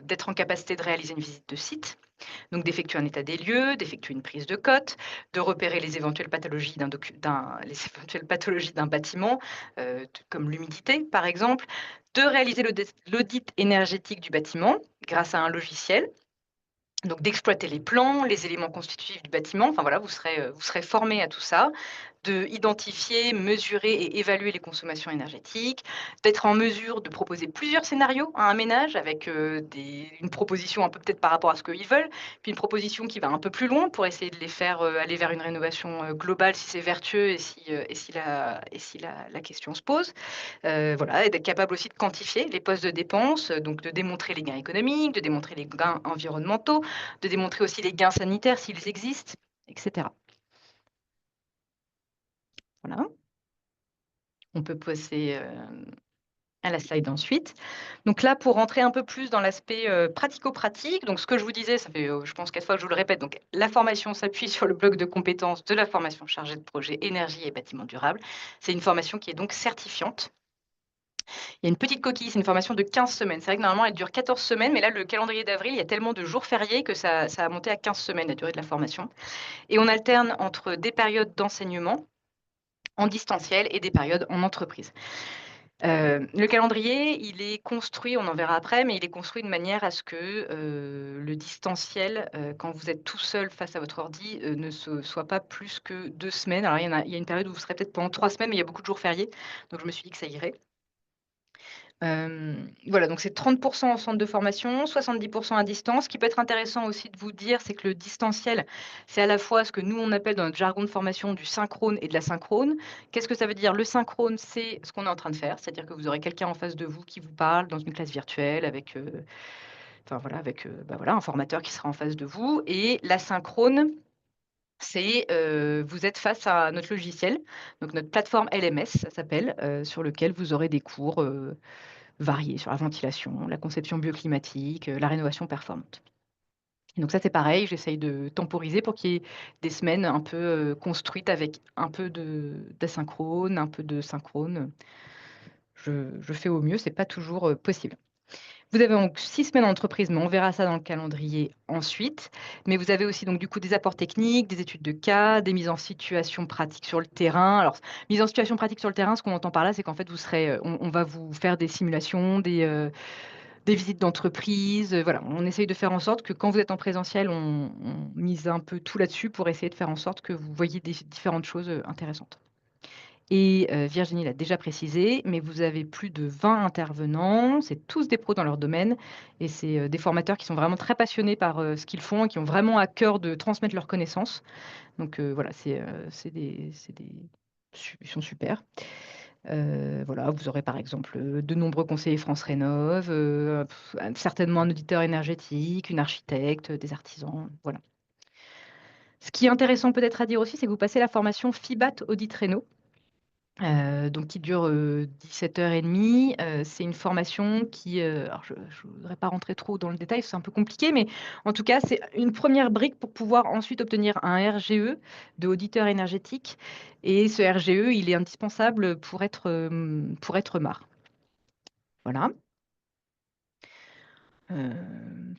d'être en capacité de réaliser une visite de site, donc d'effectuer un état des lieux, d'effectuer une prise de cote, de repérer les éventuelles pathologies d'un bâtiment, comme l'humidité, par exemple, de réaliser l'audit énergétique du bâtiment grâce à un logiciel, donc d'exploiter les plans, les éléments constitutifs du bâtiment. Enfin voilà, vous serez formé à tout ça, de identifier, mesurer et évaluer les consommations énergétiques, d'être en mesure de proposer plusieurs scénarios à un ménage avec une proposition un peu peut-être par rapport à ce qu'ils veulent, puis une proposition qui va un peu plus loin pour essayer de les faire aller vers une rénovation globale si c'est vertueux et si la question se pose. Voilà, et d'être capable aussi de quantifier les postes de dépenses, donc de démontrer les gains économiques, de démontrer les gains environnementaux, de démontrer aussi les gains sanitaires s'ils existent, etc. Voilà. On peut passer à la slide ensuite. Donc là, pour rentrer un peu plus dans l'aspect pratico-pratique, donc ce que je vous disais, ça fait, je pense 4 fois que je vous le répète, donc la formation s'appuie sur le bloc de compétences de la formation chargée de projet énergie et bâtiments durables. C'est une formation qui est donc certifiante. Il y a une petite coquille, c'est une formation de 15 semaines. C'est vrai que normalement, elle dure 14 semaines, mais là, le calendrier d'avril, il y a tellement de jours fériés que ça a monté à 15 semaines, la durée de la formation. Et on alterne entre des périodes d'enseignement en distanciel et des périodes en entreprise. Le calendrier, il est construit, on en verra après, mais il est construit de manière à ce que le distanciel, quand vous êtes tout seul face à votre ordi, ne soit pas plus que 2 semaines. Alors, il y a une période où vous serez peut-être pendant 3 semaines, mais il y a beaucoup de jours fériés, donc je me suis dit que ça irait. Voilà, donc c'est 30% en centre de formation, 70% à distance. Ce qui peut être intéressant aussi de vous dire, c'est que le distanciel, c'est à la fois ce que nous, on appelle dans notre jargon de formation du synchrone et de l'asynchrone. Qu'est-ce que ça veut dire? Le synchrone, c'est ce qu'on est en train de faire, c'est-à-dire que vous aurez quelqu'un en face de vous qui vous parle dans une classe virtuelle avec, un formateur qui sera en face de vous. Et l'asynchrone, c'est vous êtes face à notre logiciel, donc notre plateforme LMS, ça s'appelle, sur lequel vous aurez des cours variés sur la ventilation, la conception bioclimatique, la rénovation performante. Et donc ça, c'est pareil, j'essaye de temporiser pour qu'il y ait des semaines un peu construites avec un peu d'asynchrone, un peu de synchrone. Je fais au mieux, c'est pas toujours possible. Vous avez donc 6 semaines en entreprise, mais on verra ça dans le calendrier ensuite. Mais vous avez aussi donc du coup des apports techniques, des études de cas, des mises en situation pratique sur le terrain. Alors, mise en situation pratique sur le terrain, ce qu'on entend par là, c'est qu'en fait, on va vous faire des simulations, des visites d'entreprise. Voilà, on essaye de faire en sorte que quand vous êtes en présentiel, on mise un peu tout là-dessus pour essayer de faire en sorte que vous voyez des différentes choses intéressantes. Et Virginie l'a déjà précisé, mais vous avez plus de 20 intervenants, c'est tous des pros dans leur domaine, et c'est des formateurs qui sont vraiment très passionnés par ce qu'ils font et qui ont vraiment à cœur de transmettre leurs connaissances. Donc voilà, ils sont super. Voilà, vous aurez par exemple de nombreux conseillers France Rénov, certainement un auditeur énergétique, une architecte, des artisans, voilà. Ce qui est intéressant peut-être à dire aussi, c'est que vous passez la formation FIBAT Audit Réno. Donc qui dure 17h30. C'est une formation qui, alors je ne voudrais pas rentrer trop dans le détail, c'est un peu compliqué, mais en tout cas, c'est une première brique pour pouvoir ensuite obtenir un RGE de auditeur énergétique. Et ce RGE, il est indispensable pour être MAR. Voilà.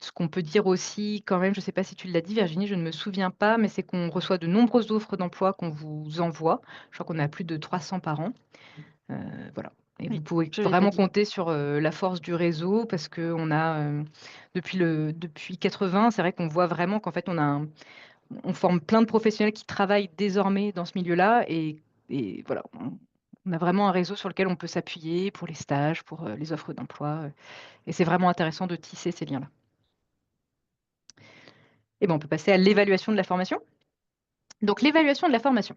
Ce qu'on peut dire aussi quand même, je ne sais pas si tu l'as dit Virginie, je ne me souviens pas, mais c'est qu'on reçoit de nombreuses offres d'emploi qu'on vous envoie. Je crois qu'on a plus de 300 par an. Voilà. Et Oui, vous pouvez je l'ai pas vraiment dit. compter sur la force du réseau parce qu'on a, depuis 80, c'est vrai qu'on voit vraiment qu'en fait, on forme plein de professionnels qui travaillent désormais dans ce milieu-là. Et voilà, on a vraiment un réseau sur lequel on peut s'appuyer pour les stages, pour les offres d'emploi. Et c'est vraiment intéressant de tisser ces liens-là. Et ben, on peut passer à l'évaluation de la formation. Donc, l'évaluation de la formation.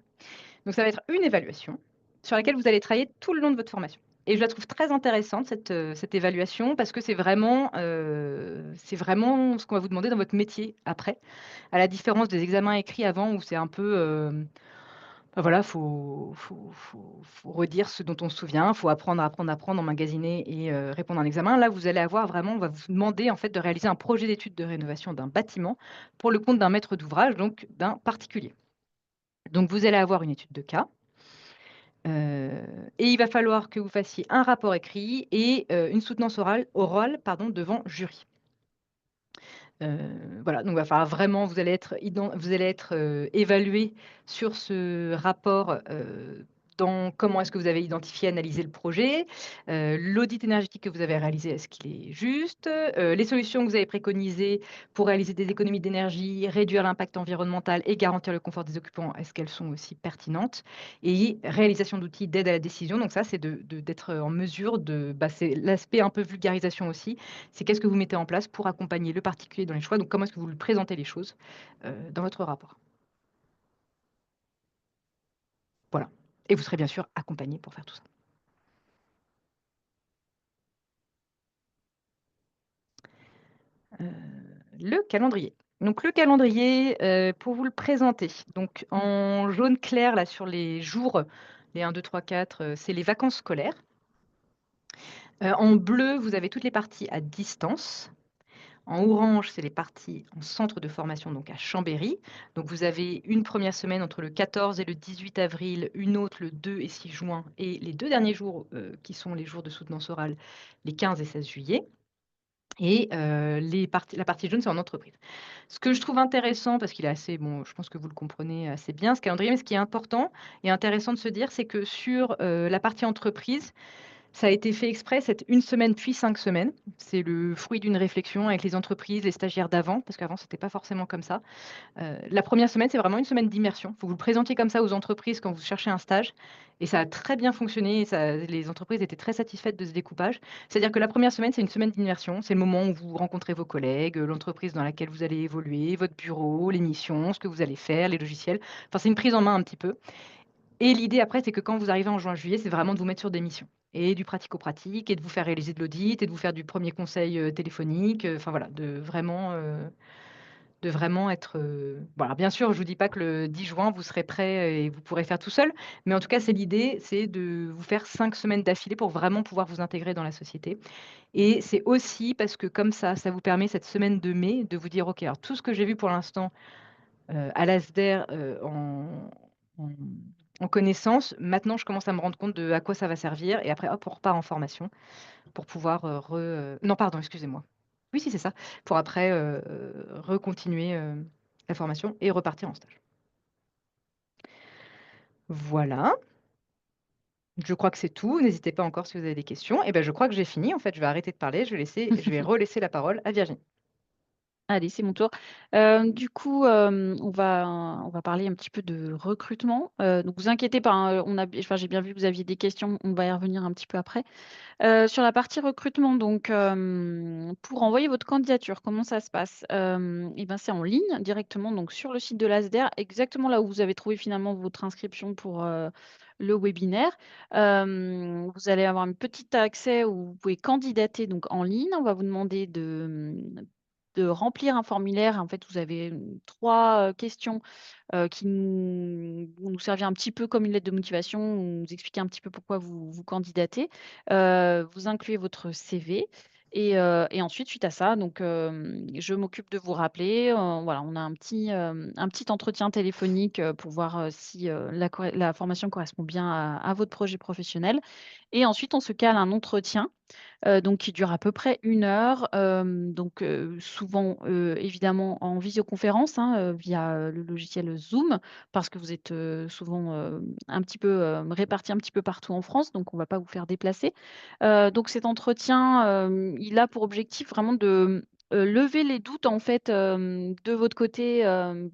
Donc, ça va être une évaluation sur laquelle vous allez travailler tout le long de votre formation. Et je la trouve très intéressante, cette évaluation, parce que c'est vraiment ce qu'on va vous demander dans votre métier après, à la différence des examens écrits avant, où c'est un peu... voilà, faut redire ce dont on se souvient, faut apprendre, emmagasiner et répondre à un examen. Là, vous allez avoir vraiment, on va vous demander en fait de réaliser un projet d'étude de rénovation d'un bâtiment pour le compte d'un maître d'ouvrage, donc d'un particulier. Donc, vous allez avoir une étude de cas. Et il va falloir que vous fassiez un rapport écrit et une soutenance orale devant jury. Voilà, donc il va falloir vraiment, vous allez être évalué sur ce rapport, dans comment est-ce que vous avez identifié, analysé le projet, l'audit énergétique que vous avez réalisé, est-ce qu'il est juste, les solutions que vous avez préconisées pour réaliser des économies d'énergie, réduire l'impact environnemental et garantir le confort des occupants, est-ce qu'elles sont aussi pertinentes? Et réalisation d'outils d'aide à la décision, donc ça, c'est d'être en mesure c'est l'aspect un peu vulgarisation aussi, c'est qu'est-ce que vous mettez en place pour accompagner le particulier dans les choix, donc comment est-ce que vous lui présentez les choses dans votre rapport. Voilà. Et vous serez bien sûr accompagné pour faire tout ça. Le calendrier. Donc le calendrier, pour vous le présenter, donc en jaune clair là sur les jours, les 1, 2, 3, 4, c'est les vacances scolaires. En bleu, vous avez toutes les parties à distance. En orange, c'est les parties en centre de formation, donc à Chambéry. Donc vous avez une première semaine entre le 14 et le 18 avril, une autre le 2 et 6 juin, et les 2 derniers jours, qui sont les jours de soutenance orale, les 15 et 16 juillet. Et la partie jaune, c'est en entreprise. Ce que je trouve intéressant, parce qu'il est assez, bon, je pense que vous le comprenez assez bien, ce calendrier, mais ce qui est important et intéressant de se dire, c'est que sur la partie entreprise, ça a été fait exprès, c'est 1 semaine puis 5 semaines. C'est le fruit d'une réflexion avec les entreprises, les stagiaires d'avant, parce qu'avant, c'était pas forcément comme ça. La première semaine, c'est vraiment 1 semaine d'immersion. Il faut que vous le présentiez comme ça aux entreprises quand vous cherchez un stage. Et ça a très bien fonctionné. Les entreprises étaient très satisfaites de ce découpage. C'est-à-dire que la première semaine, c'est 1 semaine d'immersion. C'est le moment où vous rencontrez vos collègues, l'entreprise dans laquelle vous allez évoluer, votre bureau, les missions, ce que vous allez faire, les logiciels. Enfin, c'est une prise en main un petit peu. Et l'idée après, c'est que quand vous arrivez en juin-juillet, c'est vraiment de vous mettre sur des missions et du pratico-pratique et de vous faire réaliser de l'audit et de vous faire du premier conseil téléphonique. Enfin voilà, de vraiment être... Voilà, bien sûr, je ne vous dis pas que le 10 juin, vous serez prêt et vous pourrez faire tout seul, mais en tout cas, c'est l'idée, c'est de vous faire 5 semaines d'affilée pour vraiment pouvoir vous intégrer dans la société. Et c'est aussi parce que comme ça vous permet cette semaine de mai de vous dire, OK, alors tout ce que j'ai vu pour l'instant à l'ASDER en, en connaissance, maintenant, je commence à me rendre compte de à quoi ça va servir. Et après, hop, on repart en formation pour pouvoir non, pardon, excusez-moi. Oui, si, c'est ça. Pour après recontinuer la formation et repartir en stage. Voilà. Je crois que c'est tout. N'hésitez pas encore si vous avez des questions. Et ben, je crois que j'ai fini. En fait, je vais arrêter de parler. Je vais relaisser la parole à Virginie. Allez, c'est mon tour. Du coup, on va parler un petit peu de recrutement. Donc vous inquiétez pas, hein, j'ai bien vu que vous aviez des questions, on va y revenir un petit peu après. Sur la partie recrutement, donc pour envoyer votre candidature, comment ça se passe? Et ben, c'est en ligne directement, donc sur le site de l'ASDER, exactement là où vous avez trouvé finalement votre inscription pour, le webinaire. Vous allez avoir un petit accès où vous pouvez candidater donc en ligne. On va vous demander de remplir un formulaire. En fait, vous avez, 3 questions, qui vont nous servir un petit peu comme une lettre de motivation, où vous expliquer un petit peu pourquoi vous candidatez. Vous incluez votre CV et ensuite, suite à ça, donc je m'occupe de vous rappeler. Voilà, on a un petit entretien téléphonique, pour voir, si, la formation correspond bien à votre projet professionnel et ensuite on se cale un entretien donc qui dure à peu près 1 heure, donc souvent, évidemment en visioconférence, hein, via, le logiciel Zoom parce que vous êtes, souvent, un petit peu, répartis un petit peu partout en France, donc on ne va pas vous faire déplacer. Donc cet entretien, il a pour objectif vraiment de, lever les doutes en fait, de votre côté,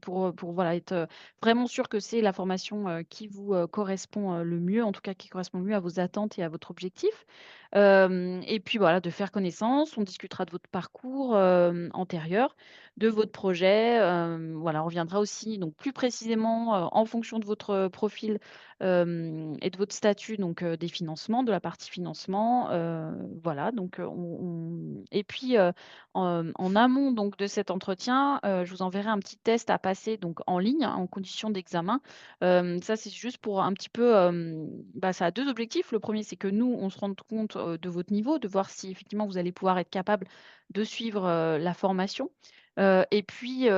pour voilà être, vraiment sûr que c'est la formation, qui vous, correspond, le mieux, en tout cas qui correspond le mieux à vos attentes et à votre objectif. Et puis voilà, de faire connaissance. On discutera de votre parcours, antérieur, de votre projet, voilà, on reviendra aussi donc plus précisément, en fonction de votre profil, et de votre statut donc, des financements, de la partie financement, voilà donc, on et puis, en amont donc de cet entretien, je vous enverrai un petit test à passer donc en ligne, hein, en condition d'examen. Ça, c'est juste pour un petit peu, bah, ça a 2 objectifs. Le premier, c'est que nous, on se rende compte, de votre niveau, de voir si effectivement vous allez pouvoir être capable de suivre, la formation. Et puis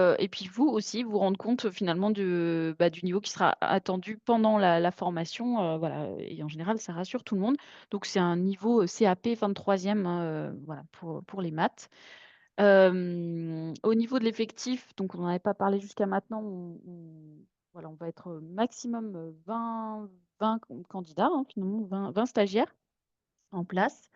vous aussi, vous rendre compte finalement de, bah, du niveau qui sera attendu pendant la formation, voilà et en général, ça rassure tout le monde. Donc c'est un niveau, CAP fin de 3e, hein, voilà pour les maths. Au niveau de l'effectif, donc on n'en avait pas parlé jusqu'à maintenant, voilà, on va être, maximum, 20 candidats, hein, finalement 20 stagiaires en place.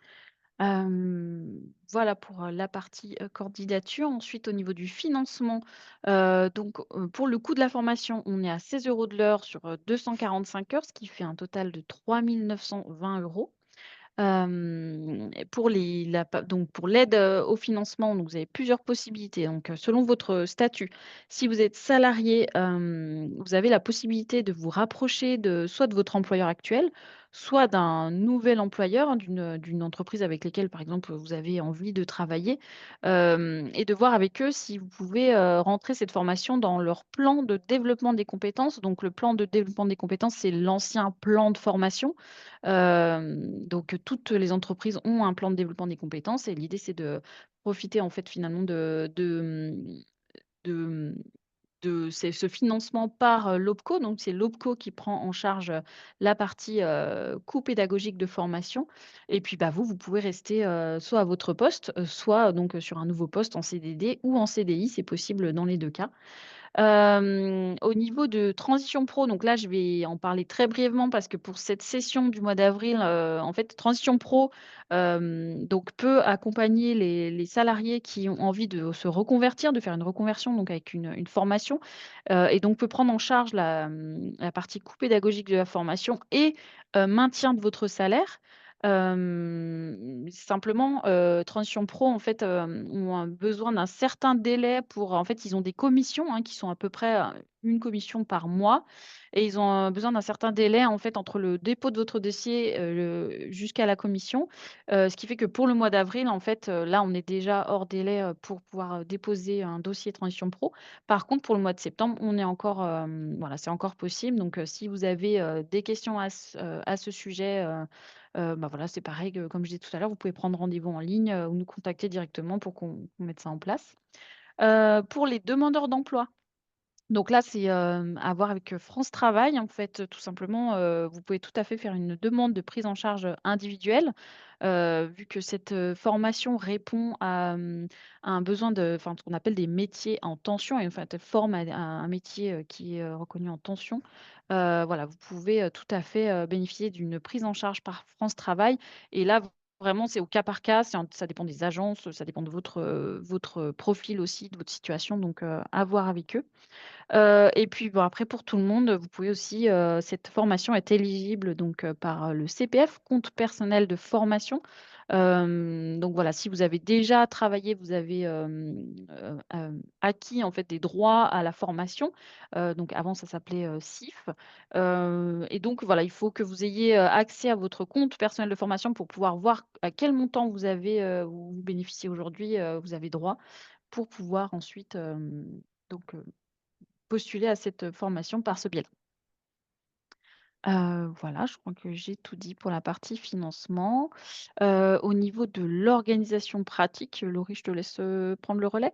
Voilà pour, la partie, candidature. Ensuite au niveau du financement, donc, pour le coût de la formation, on est à 16 € de l'heure sur, 245 heures, ce qui fait un total de 3 920 €. Et pour les la pa donc pour l'aide, au financement, donc vous avez plusieurs possibilités. Donc, selon votre statut, si vous êtes salarié, vous avez la possibilité de vous rapprocher soit de votre employeur actuel, soit d'un nouvel employeur, hein, d'une entreprise avec lesquelles, par exemple, vous avez envie de travailler, et de voir avec eux si vous pouvez, rentrer cette formation dans leur plan de développement des compétences. Donc le plan de développement des compétences, c'est l'ancien plan de formation. Donc toutes les entreprises ont un plan de développement des compétences et l'idée, c'est de profiter en fait finalement de, mmh, de ce financement par, l'OPCO. Donc c'est l'OPCO qui prend en charge, la partie, coût pédagogique de formation et puis, bah, vous pouvez rester, soit à votre poste, soit donc, sur un nouveau poste en CDD ou en CDI, c'est possible dans les 2 cas. Au niveau de Transition Pro, donc là, je vais en parler très brièvement parce que pour cette session du mois d'avril, en fait, Transition Pro, donc peut accompagner les salariés qui ont envie de se reconvertir, de faire une reconversion, donc avec une formation, et donc peut prendre en charge la partie coût pédagogique de la formation et maintien de votre salaire. Simplement, Transition Pro, en fait, ont un besoin d'un certain délai pour en fait, ils ont des commissions, hein, qui sont à peu près, 1 commission par mois et ils ont, besoin d'un certain délai, en fait, entre le dépôt de votre dossier, jusqu'à la commission. Ce qui fait que pour le mois d'avril, en fait, là, on est déjà hors délai, pour pouvoir, déposer un dossier Transition Pro. Par contre, pour le mois de septembre, on est encore, voilà, c'est encore possible. Donc, si vous avez, des questions à ce sujet, bah, voilà, c'est pareil que comme je disais tout à l'heure, vous pouvez prendre rendez-vous en ligne, ou nous contacter directement pour qu'on mette ça en place. Pour les demandeurs d'emploi, donc là, c'est, à voir avec, France Travail. En fait, tout simplement, vous pouvez tout à fait faire une demande de prise en charge, individuelle, vu que cette, formation répond à un besoin enfin, ce qu'on appelle des métiers en tension et en fait, elle forme à un métier, qui est, reconnu en tension. Voilà, vous pouvez, tout à fait, bénéficier d'une prise en charge par France Travail et là, vraiment, c'est au cas par cas, ça dépend des agences, ça dépend de votre profil aussi, de votre situation, donc à voir avec eux. Et puis bon, après pour tout le monde, vous pouvez aussi, cette formation est éligible donc, par, le CPF, compte personnel de formation. Donc voilà, si vous avez déjà travaillé, vous avez, acquis en fait des droits à la formation. Donc avant ça s'appelait, CIF. Et donc voilà, il faut que vous ayez, accès à votre compte personnel de formation pour pouvoir voir à quel montant vous bénéficiez aujourd'hui, vous avez droit pour pouvoir ensuite, donc, postuler à cette formation par ce biais-là. Voilà, je crois que j'ai tout dit pour la partie financement. Au niveau de l'organisation pratique, Laurie, je te laisse, prendre le relais?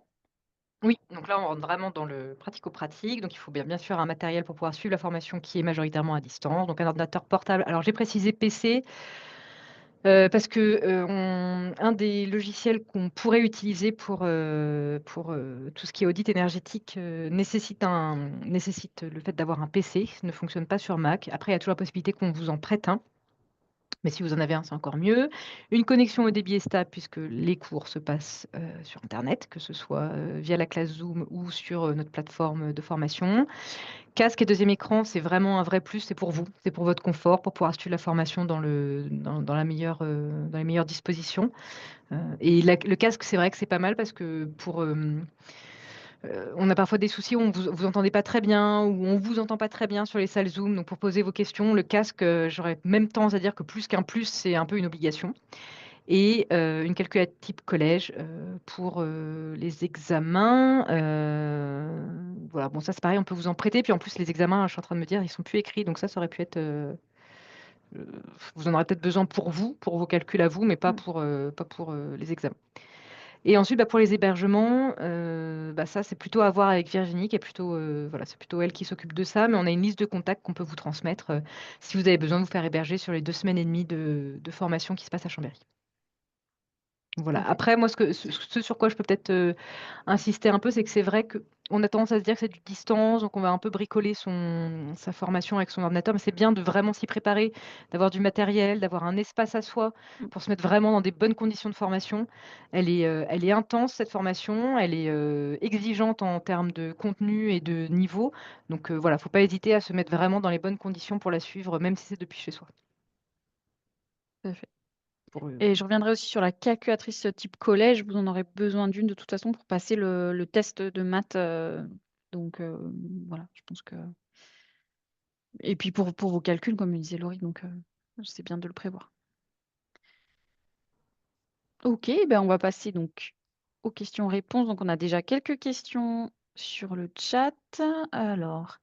Oui, donc là, on rentre vraiment dans le pratico-pratique. Donc, il faut bien sûr un matériel pour pouvoir suivre la formation qui est majoritairement à distance. Donc, un ordinateur portable. Alors, j'ai précisé PC. Parce que un des logiciels qu'on pourrait utiliser pour tout ce qui est audit énergétique nécessite le fait d'avoir un PC, ne fonctionne pas sur Mac. Après, il y a toujours la possibilité qu'on vous en prête un. Mais si vous en avez un, c'est encore mieux. Une connexion au débit est stable puisque les cours se passent sur Internet, que ce soit via la classe Zoom ou sur notre plateforme de formation. Casque et deuxième écran, c'est vraiment un vrai plus, c'est pour vous, c'est pour votre confort, pour pouvoir suivre la formation dans les meilleures dispositions. Et le casque, c'est vrai que c'est pas mal parce que on a parfois des soucis où vous entendez pas très bien, ou on vous entend pas très bien sur les salles Zoom. Donc pour poser vos questions, le casque, j'aurais même tendance à dire que plus qu'un plus, c'est un peu une obligation. Et une calculette type collège pour les examens. Voilà, bon, ça c'est pareil, on peut vous en prêter. Puis en plus, les examens, je suis en train de me dire, ils sont plus écrits, donc ça aurait pu être. Vous en aurez peut-être besoin pour vous, pour vos calculs à vous, mais pas pour les examens. Et ensuite, pour les hébergements, ça c'est plutôt à voir avec Virginie, qui est plutôt, voilà, c'est plutôt elle qui s'occupe de ça, mais on a une liste de contacts qu'on peut vous transmettre si vous avez besoin de vous faire héberger sur les 2 semaines et demie de formation qui se passe à Chambéry. Voilà. Parfait. Après, moi, ce sur quoi je peux peut-être insister un peu, c'est que c'est vrai qu'on a tendance à se dire que c'est du distance, donc on va un peu bricoler sa formation avec son ordinateur, mais c'est bien de vraiment s'y préparer, d'avoir du matériel, d'avoir un espace à soi Mm. pour se mettre vraiment dans des bonnes conditions de formation. Elle est intense, cette formation, elle est exigeante en termes de contenu et de niveau. Donc voilà, il ne faut pas hésiter à se mettre vraiment dans les bonnes conditions pour la suivre, même si c'est depuis chez soi. Tout à fait. Pour, Et je reviendrai aussi sur la calculatrice type collège. Vous en aurez besoin d'une de toute façon pour passer le test de maths. Donc voilà, je pense que. Et puis pour vos calculs, comme le disait Laurie, donc c'est bien de le prévoir. Ok, ben on va passer donc aux questions-réponses. Donc on a déjà quelques questions sur le chat. Alors,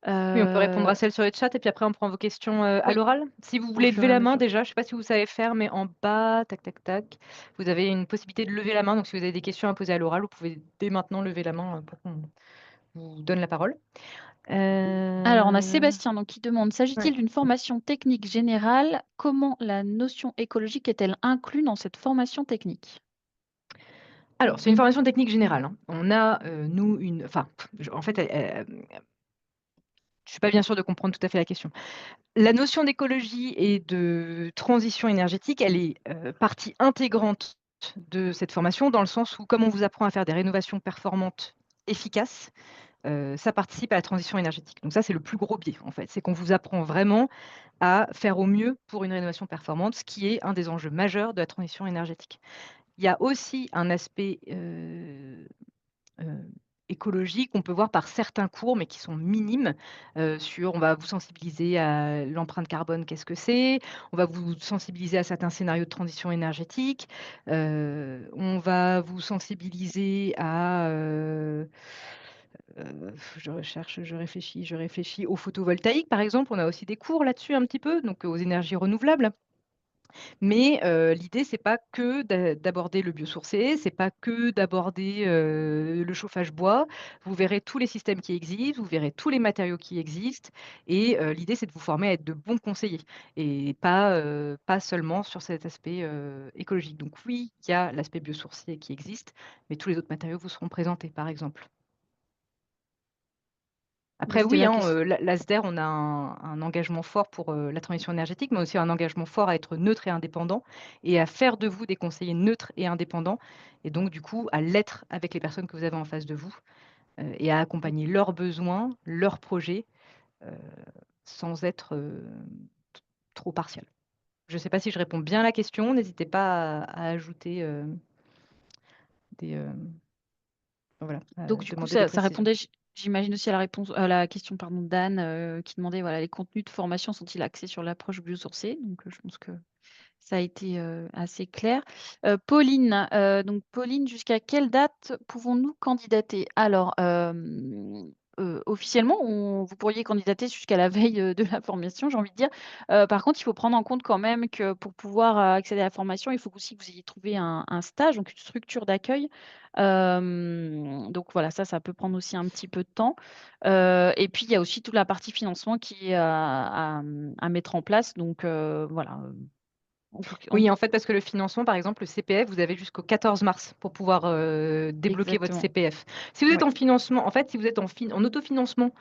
Oui, on peut répondre euh, à celles sur le chat et puis après on prend vos questions à oui, l'oral. Si vous au voulez fur lever et à la main mesure. déjà, je ne sais pas si vous savez faire, mais en bas, tac, tac, tac, vous avez une possibilité de lever la main. Donc si vous avez des questions à poser à l'oral, vous pouvez dès maintenant lever la main pour qu'on vous donne la parole. Alors, on a Euh, Sébastien donc, qui demande, ouais. s'agit-il d'une formation technique générale? Comment la notion écologique est-elle inclue dans cette formation technique? Alors, c'est une formation technique générale, hein. On a, nous, Enfin, en fait, je ne suis pas bien sûre de comprendre tout à fait la question. La notion d'écologie et de transition énergétique, elle est partie intégrante de cette formation, dans le sens où, comme on vous apprend à faire des rénovations performantes, efficaces, ça participe à la transition énergétique. Donc ça, c'est le plus gros biais, en fait. C'est qu'on vous apprend vraiment à faire au mieux pour une rénovation performante, ce qui est un des enjeux majeurs de la transition énergétique. Il y a aussi un aspect euh, écologiques qu'on peut voir par certains cours, mais qui sont minimes, on va vous sensibiliser à l'empreinte carbone, qu'est-ce que c'est, on va vous sensibiliser à certains scénarios de transition énergétique, on va vous sensibiliser à... je réfléchis au photovoltaïque, par exemple, on a aussi des cours là-dessus un petit peu, donc aux énergies renouvelables. Mais l'idée, c'est pas que d'aborder le biosourcé, c'est pas que d'aborder le chauffage bois. Vous verrez tous les systèmes qui existent, vous verrez tous les matériaux qui existent. Et l'idée, c'est de vous former à être de bons conseillers et pas seulement sur cet aspect écologique. Donc oui, il y a l'aspect biosourcé qui existe, mais tous les autres matériaux vous seront présentés, par exemple. Bah, Après, c'était oui, la hein, question. l'ASDER, on a un engagement fort pour la transition énergétique, mais aussi un engagement fort à être neutre et indépendant et à faire de vous des conseillers neutres et indépendants, et donc du coup à l'être avec les personnes que vous avez en face de vous et à accompagner leurs besoins, leurs projets, euh, sans être trop partial. Je ne sais pas si je réponds bien à la question, n'hésitez pas à ajouter des, voilà, à Donc, du coup, demander des ça précisions. répondait, j'imagine, aussi à la question pardon, d'Anne qui demandait voilà, les contenus de formation sont-ils axés sur l'approche biosourcée? Donc, je pense que ça a été assez clair. Pauline, Pauline, jusqu'à quelle date pouvons-nous candidater? Alors, officiellement, vous pourriez candidater jusqu'à la veille de la formation, j'ai envie de dire. Par contre, il faut prendre en compte quand même que pour pouvoir accéder à la formation, il faut aussi que vous ayez trouvé un stage, donc une structure d'accueil. Donc voilà, ça peut prendre aussi un petit peu de temps. Et puis, il y a aussi toute la partie financement qui est à mettre en place. Donc voilà. Oui, en fait, parce que le financement, par exemple, le CPF, vous avez jusqu'au 14 mars pour pouvoir débloquer votre Exactement. CPF. Si vous êtes Ouais. en financement, en fait, si vous êtes en autofinancement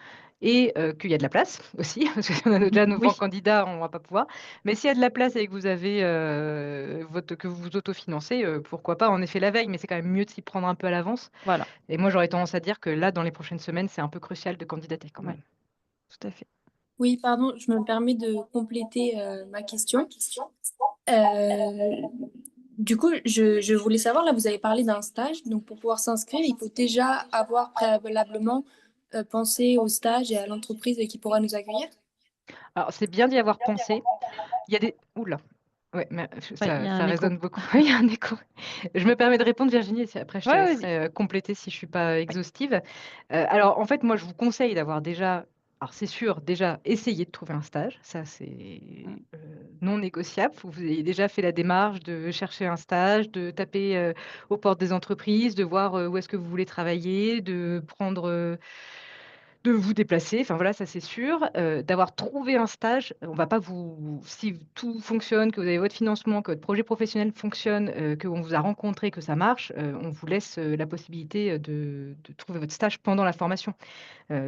et qu'il y a de la place aussi, parce qu'on a déjà 9 Oui. candidats, on ne va pas pouvoir. Mais s'il y a de la place et que vous avez que vous vous autofinancez, pourquoi pas, en effet, la veille, mais c'est quand même mieux de s'y prendre un peu à l'avance. Voilà, Et moi, j'aurais tendance à dire que là, dans les prochaines semaines, c'est un peu crucial de candidater quand Ouais. même. tout à fait. Oui, pardon, je me permets de compléter ma question. Euh, du coup, je voulais savoir, là, vous avez parlé d'un stage, donc pour pouvoir s'inscrire, il faut déjà avoir préalablement pensé au stage et à l'entreprise qui pourra nous accueillir. Alors, c'est bien d'y avoir pensé. Il y a des... Oula. Ouais, mais Ouais, il y a ça un écho. résonne beaucoup. Il y a un écho. Je me permets de répondre, Virginie, et après je te Ouais, vas-y. laisserai compléter si je ne suis pas exhaustive. Alors, en fait, moi, je vous conseille d'avoir déjà, alors c'est sûr, déjà essayé de trouver un stage. Ça, c'est Mm. non négociable. Faut que vous ayez déjà fait la démarche de chercher un stage, de taper aux portes des entreprises, de voir où est-ce que vous voulez travailler, de prendre de vous déplacer, enfin voilà, ça c'est sûr. D'avoir trouvé un stage, on va pas si tout fonctionne, que vous avez votre financement, que votre projet professionnel fonctionne, qu'on vous a rencontré, que ça marche, on vous laisse la possibilité de trouver votre stage pendant la formation.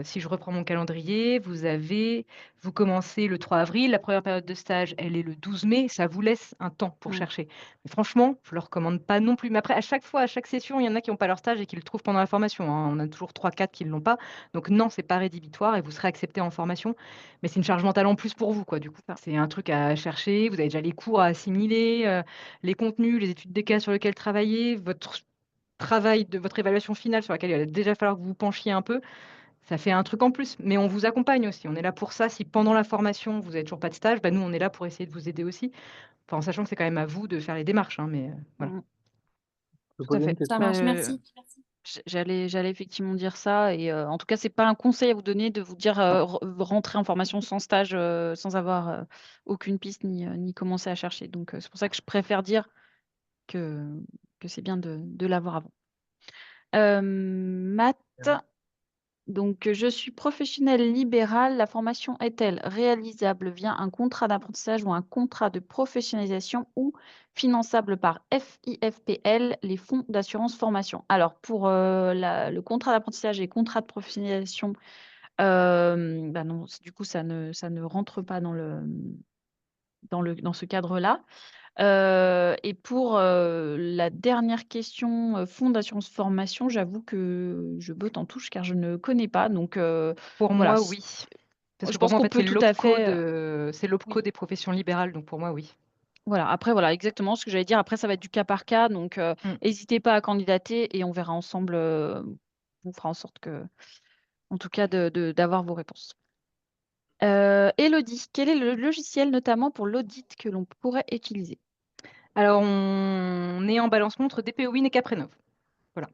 Si je reprends mon calendrier, vous commencez le 3 avril, la première période de stage, elle est le 12 mai, ça vous laisse un temps pour Mm. chercher. Mais franchement, je ne le recommande pas non plus. Mais après, à chaque fois, à chaque session, il y en a qui n'ont pas leur stage et qui le trouvent pendant la formation, hein. On a toujours 3-4 qui ne l'ont pas. Donc non, c'est pas rédhibitoire et vous serez accepté en formation. Mais c'est une charge mentale en plus pour vous, quoi. Du coup, c'est un truc à chercher. Vous avez déjà les cours à assimiler, les contenus, les études des cas sur lesquels travailler, votre travail de votre évaluation finale sur laquelle il va déjà falloir que vous vous penchiez un peu. Ça fait un truc en plus, mais on vous accompagne aussi. On est là pour ça. Si pendant la formation, vous n'avez toujours pas de stage, bah nous, on est là pour essayer de vous aider aussi. Enfin, en sachant que c'est quand même à vous de faire les démarches, hein, mais voilà. Mm. Je peux Tout à poser une fait. Ça question? marche, merci. J'allais effectivement dire ça. Et en tout cas, c'est pas un conseil à vous donner de vous dire rentrer en formation sans stage, sans avoir aucune piste ni commencer à chercher. Donc, c'est pour ça que je préfère dire que, que c'est bien de l'avoir avant. Maths. Donc, je suis professionnelle libérale. La formation est-elle réalisable via un contrat d'apprentissage ou un contrat de professionnalisation ou finançable par FIFPL, les fonds d'assurance formation? Alors, pour le contrat d'apprentissage et contrat de professionnalisation, bah non, du coup, ça ne rentre pas dans ce cadre-là. Et pour la dernière question, fonds d'assurance formation, j'avoue que je botte en touche car je ne connais pas. Donc Pour voilà, moi, oui. Parce je que pour pense moi, en qu'on fait, c'est peut tout à l'OPCO fait, c'est l'OPCO oui, des professions libérales. Donc pour moi, oui. voilà. Après voilà, exactement ce que j'allais dire. Après ça va être du cas par cas, donc Mm. hésitez pas à candidater et on verra ensemble, on fera en sorte que en tout cas d'avoir vos réponses. Élodie, quel est le logiciel notamment pour l'audit que l'on pourrait utiliser? Alors, on est en balancement entre DPOWIN et Caprenov. Voilà.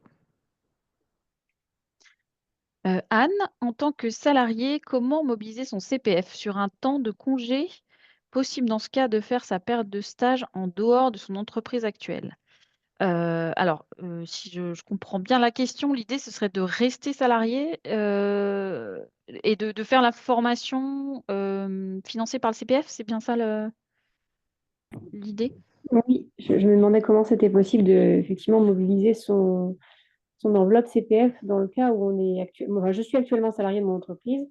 Anne, en tant que salarié, comment mobiliser son CPF sur un temps de congé? Possible dans ce cas de faire sa période de stage en dehors de son entreprise actuelle. Alors, si je comprends bien la question, l'idée ce serait de rester salarié et de faire la formation financée par le CPF, c'est bien ça l'idée? Oui, je me demandais comment c'était possible de effectivement mobiliser son enveloppe CPF dans le cas où on est actuellement. Enfin, je suis actuellement salarié de mon entreprise.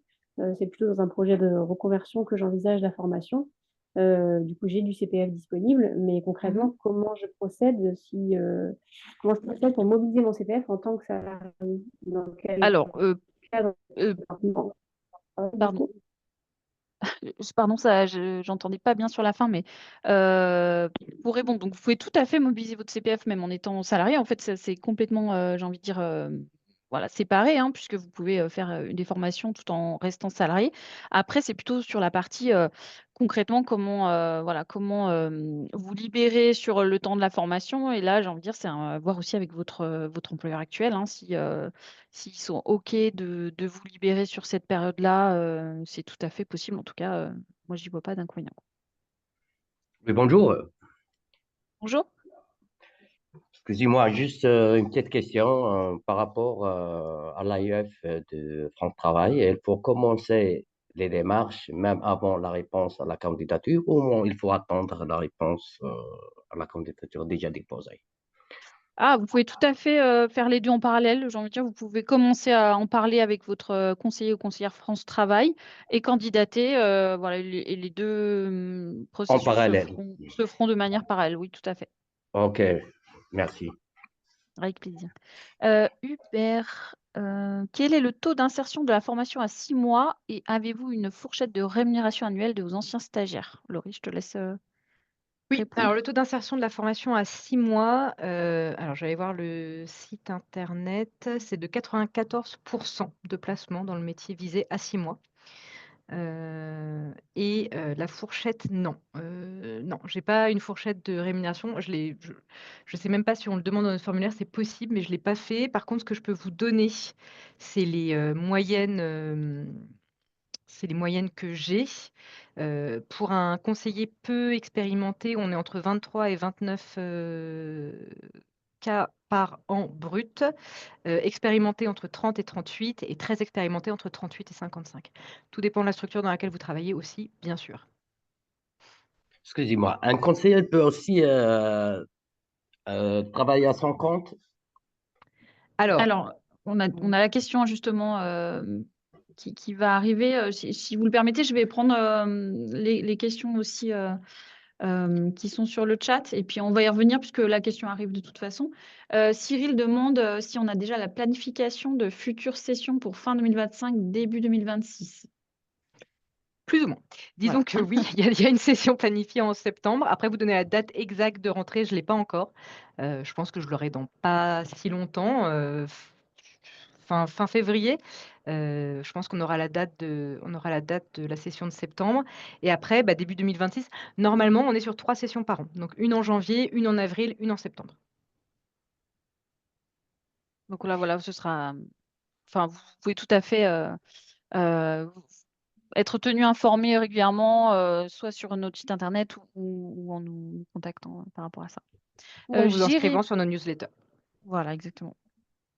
C'est plutôt dans un projet de reconversion que j'envisage la formation. Du coup, j'ai du CPF disponible, mais concrètement, comment je procède comment je procède pour mobiliser mon CPF en tant que salarié? Dans quel Alors, cadre? euh, pardon. Pardon, ça, j'entendais pas bien sur la fin, mais pour répondre, donc vous pouvez tout à fait mobiliser votre CPF même en étant salarié. En fait, c'est complètement, j'ai envie de dire, voilà, séparé, hein, puisque vous pouvez faire des formations tout en restant salarié. Après, c'est plutôt sur la partie concrètement comment, voilà, comment vous libérer sur le temps de la formation. Et là, j'ai envie de dire, c'est à voir aussi avec votre employeur actuel, hein, si s'ils sont OK de vous libérer sur cette période-là, c'est tout à fait possible. En tout cas, moi, j'y vois pas d'inconvénient. Oui, bonjour. Bonjour. Excusez-moi, juste une petite question par rapport à l'AIF de France Travail. Et pour commencer les démarches, même avant la réponse à la candidature, ou il faut attendre la réponse à la candidature déjà déposée? Ah, vous pouvez tout à fait faire les deux en parallèle. J'ai envie de dire, vous pouvez commencer à en parler avec votre conseiller ou conseillère France Travail et candidater. Voilà, et les deux En processus parallèle. se feront de manière parallèle. Oui, tout à fait. OK, merci. Avec plaisir. Hubert, quel est le taux d'insertion de la formation à 6 mois et avez-vous une fourchette de rémunération annuelle de vos anciens stagiaires? Laurie, je te laisse Oui, alors répondre. le taux d'insertion de la formation à 6 mois, alors j'allais voir le site internet, c'est de 94% de placement dans le métier visé à 6 mois. La fourchette, non. Non, j'ai pas une fourchette de rémunération. Je sais même pas si on le demande dans notre formulaire, c'est possible, mais je l'ai pas fait. Par contre, ce que je peux vous donner, c'est c'est les moyennes que j'ai. Pour un conseiller peu expérimenté, on est entre 23 et 29 cas par an brut. Expérimenté entre 30 et 38 et très expérimenté entre 38 et 55. Tout dépend de la structure dans laquelle vous travaillez aussi, bien sûr. Excusez-moi, un conseiller peut aussi travailler à son compte? Alors, Alors, on a la question justement qui va arriver. Si vous le permettez, je vais prendre les questions aussi qui sont sur le chat et puis on va y revenir puisque la question arrive de toute façon. Cyril demande si on a déjà la planification de futures sessions pour fin 2025, début 2026. plus ou moins. Disons Voilà. que oui, il y a une session planifiée en septembre. Après, vous donner la date exacte de rentrée, je ne l'ai pas encore. Je pense que je l'aurai dans pas si longtemps, fin février. Je pense qu'on aura la date de la session de septembre. Et après, bah, début 2026, normalement, on est sur 3 sessions par an. Donc une en janvier, une en avril, une en septembre. Donc là, voilà, ce sera. Enfin, vous pouvez tout à fait euh, être tenu informé régulièrement, soit sur notre site internet ou en nous contactant par rapport à ça. Ou en vous inscrivant Jérémy, sur nos newsletters. voilà, exactement.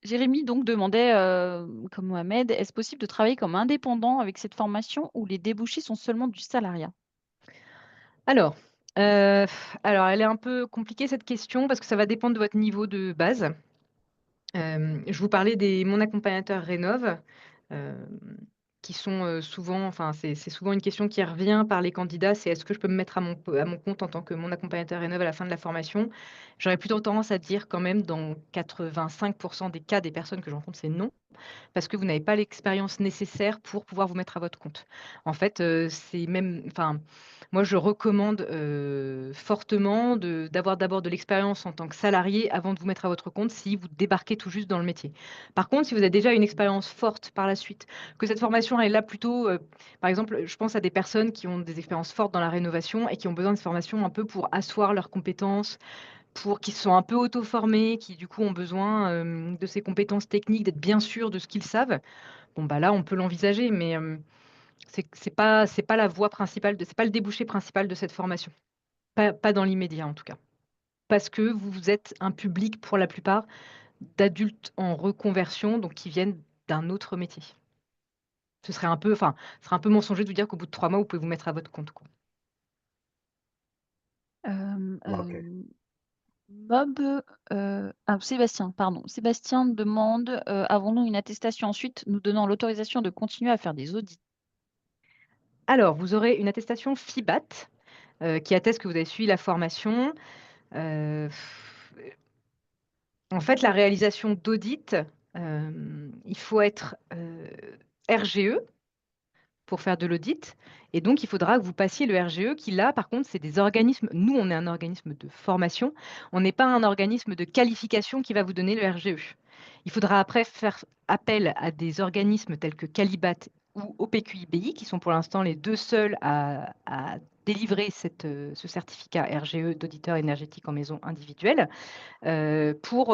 Jérémy donc demandait, comme Mohamed, est-ce possible de travailler comme indépendant avec cette formation où les débouchés sont seulement du salariat? Alors, euh, alors, elle est un peu compliquée cette question parce que ça va dépendre de votre niveau de base. Je vous parlais des mon accompagnateur Rénov, euh, qui sont souvent, enfin, c'est souvent une question qui revient par les candidats, c'est est-ce que je peux me mettre à mon compte en tant que mon accompagnateur Rénov à la fin de la formation? J'aurais plutôt tendance à dire quand même dans 85% des cas des personnes que je rencontre, c'est non parce que vous n'avez pas l'expérience nécessaire pour pouvoir vous mettre à votre compte. En fait, c'est même, enfin, moi je recommande fortement d'avoir d'abord de l'expérience en tant que salarié avant de vous mettre à votre compte si vous débarquez tout juste dans le métier. Par contre, si vous avez déjà une expérience forte par la suite, que cette formation elle est là plutôt, par exemple, je pense à des personnes qui ont des expériences fortes dans la rénovation et qui ont besoin de cette formation un peu pour asseoir leurs compétences, qui se sont un peu auto-formés, qui du coup ont besoin de ces compétences techniques, d'être bien sûrs de ce qu'ils savent. Bon, bah là, on peut l'envisager, mais c'est pas la voie principale, c'est pas le débouché principal de cette formation. Pas dans l'immédiat, en tout cas. Parce que vous êtes un public, pour la plupart, d'adultes en reconversion, donc qui viennent d'un autre métier. Ce serait un peu, enfin, ce serait un peu mensonger de vous dire qu'au bout de 3 mois, vous pouvez vous mettre à votre compte, quoi. OK. Bob, Sébastien, pardon. Sébastien demande, avons-nous une attestation ensuite nous donnant l'autorisation de continuer à faire des audits? Alors, vous aurez une attestation FIBAT qui atteste que vous avez suivi la formation. Euh, En fait, la réalisation d'audit, il faut être RGE pour faire de l'audit. Et donc, il faudra que vous passiez le RGE, qui là, par contre, c'est des organismes. Nous, on est un organisme de formation. On n'est pas un organisme de qualification qui va vous donner le RGE. Il faudra après faire appel à des organismes tels que Calibat ou OPQIBI, qui sont pour l'instant les deux seuls à délivrer ce certificat RGE d'auditeur énergétique en maison individuelle. Pour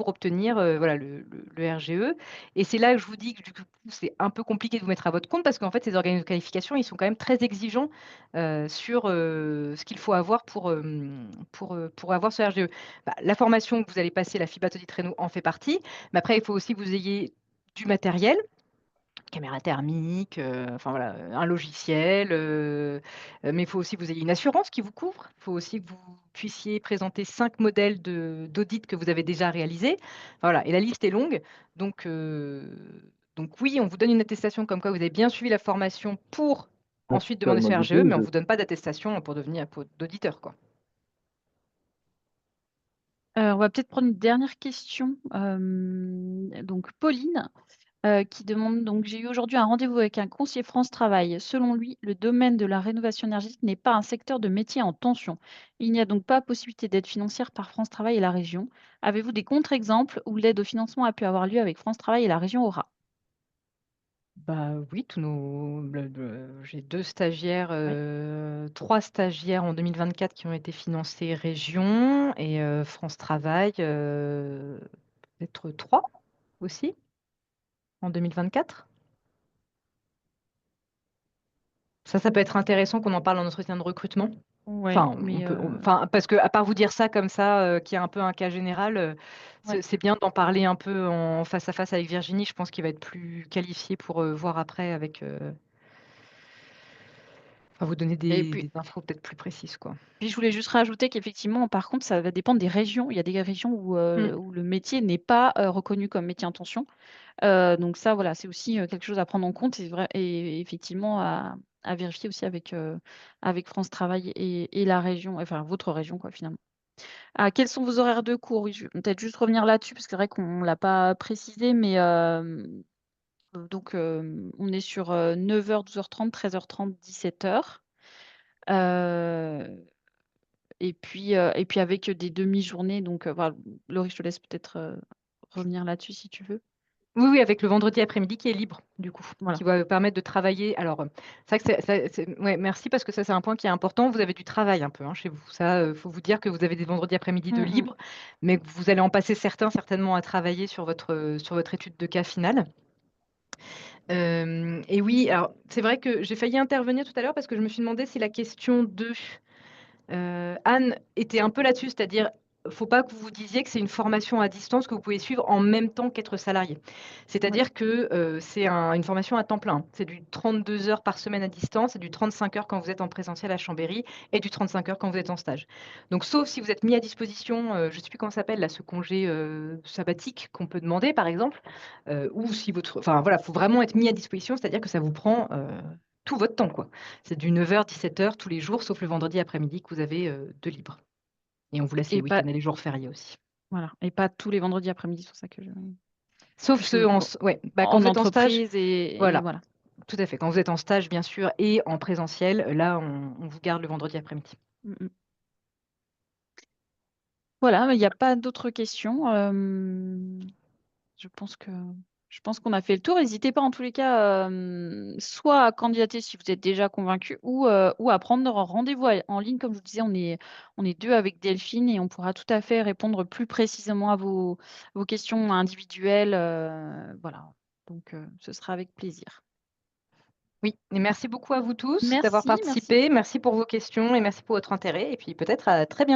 obtenir voilà, le RGE. Et c'est là que je vous dis que du coup, c'est un peu compliqué de vous mettre à votre compte parce qu'en fait, ces organismes de qualification, ils sont quand même très exigeants sur ce qu'il faut avoir pour avoir ce RGE. Bah, la formation que vous allez passer, la FIBAT Audit Réno, en fait partie. Mais après, il faut aussi que vous ayez du matériel caméra thermique, enfin voilà, un logiciel, mais il faut aussi que vous ayez une assurance qui vous couvre. Il faut aussi que vous puissiez présenter 5 modèles d'audit que vous avez déjà réalisés. Voilà, et la liste est longue. Donc oui, on vous donne une attestation comme quoi vous avez bien suivi la formation pour ensuite demander ce RGE, mais on ne vous donne pas d'attestation pour devenir d'auditeur, quoi. On va peut-être prendre une dernière question. Donc Pauline, qui demande, donc j'ai eu aujourd'hui un rendez-vous avec un conseiller France Travail. Selon lui, le domaine de la rénovation énergétique n'est pas un secteur de métier en tension. Il n'y a donc pas possibilité d'aide financière par France Travail et la région. Avez-vous des contre-exemples où l'aide au financement a pu avoir lieu avec France Travail et la région Aura? Bah oui, j'ai 2 stagiaires, 3 stagiaires en 2024 qui ont été financés région et France Travail, peut-être 3 aussi en 2024. Ça peut être intéressant qu'on en parle en entretien de recrutement. Ouais, Enfin, mais parce que à part vous dire ça comme ça, qui est un peu un cas général, ouais. c'est bien d'en parler un peu en face à face avec Virginie. Je pense qu'il va être plus qualifié pour, voir après avec, enfin vous donner Et des infos peut-être plus précises, quoi. puis je voulais juste rajouter qu'effectivement, par contre, ça va dépendre des régions. Il y a des régions où, Mmh. où le métier n'est pas reconnu comme métier en tension. Donc ça, voilà, c'est aussi quelque chose à prendre en compte et effectivement à vérifier aussi avec France Travail et la région, enfin votre région, quoi, finalement. Ah, quels sont vos horaires de cours? Oui, je vais peut-être juste revenir là-dessus, parce que c'est vrai qu'on ne l'a pas précisé, mais donc on est sur 9h, 12h30, 13h30, 17h. Et puis avec des demi-journées, donc voilà, Laurie, je te laisse peut-être revenir là-dessus si tu veux. Oui, oui, avec le vendredi après-midi qui est libre, du coup, Voilà. qui va permettre de travailler. Alors, c'est vrai que ouais, merci parce que ça, c'est un point qui est important. Vous avez du travail un peu, hein, chez vous. Ça, faut vous dire que vous avez des vendredis après-midi de libre, mais que vous allez en passer certains certainement à travailler sur votre étude de cas finale. Et oui, alors c'est vrai que j'ai failli intervenir tout à l'heure parce que je me suis demandé si la question de Anne était un peu là-dessus, c'est-à-dire, faut pas que vous vous disiez que c'est une formation à distance que vous pouvez suivre en même temps qu'être salarié. C'est-à-dire que c'est une formation à temps plein. C'est du 32 heures par semaine à distance et du 35 heures quand vous êtes en présentiel à Chambéry et du 35 heures quand vous êtes en stage. Donc, sauf si vous êtes mis à disposition, je ne sais plus comment ça s'appelle, là, ce congé sabbatique qu'on peut demander, par exemple, ou si enfin voilà, faut vraiment être mis à disposition, c'est-à-dire que ça vous prend tout votre temps, quoi. C'est du 9h, 17h tous les jours, sauf le vendredi après-midi que vous avez de libre. Et on vous laisse les Et pas week-ends et les jours fériés aussi. voilà, et pas tous les vendredis après-midi, c'est pour ça que Sauf plus ceux ouais, quand en vous êtes en stage, entreprise et voilà, voilà. tout à fait. Quand vous êtes en stage, bien sûr, et en présentiel, là, on vous garde le vendredi après-midi. Mmh. Voilà, mais il y a pas d'autres questions. Je pense qu'on a fait le tour. N'hésitez pas en tous les cas, soit à candidater si vous êtes déjà convaincu ou à prendre rendez-vous en ligne. Comme je vous disais, on est 2 avec Delphine et on pourra tout à fait répondre plus précisément à vos questions individuelles, voilà. Donc ce sera avec plaisir. Oui, et merci beaucoup à vous tous d'avoir Merci. participé. Merci pour vos questions et merci pour votre intérêt. Et puis peut-être à très bientôt.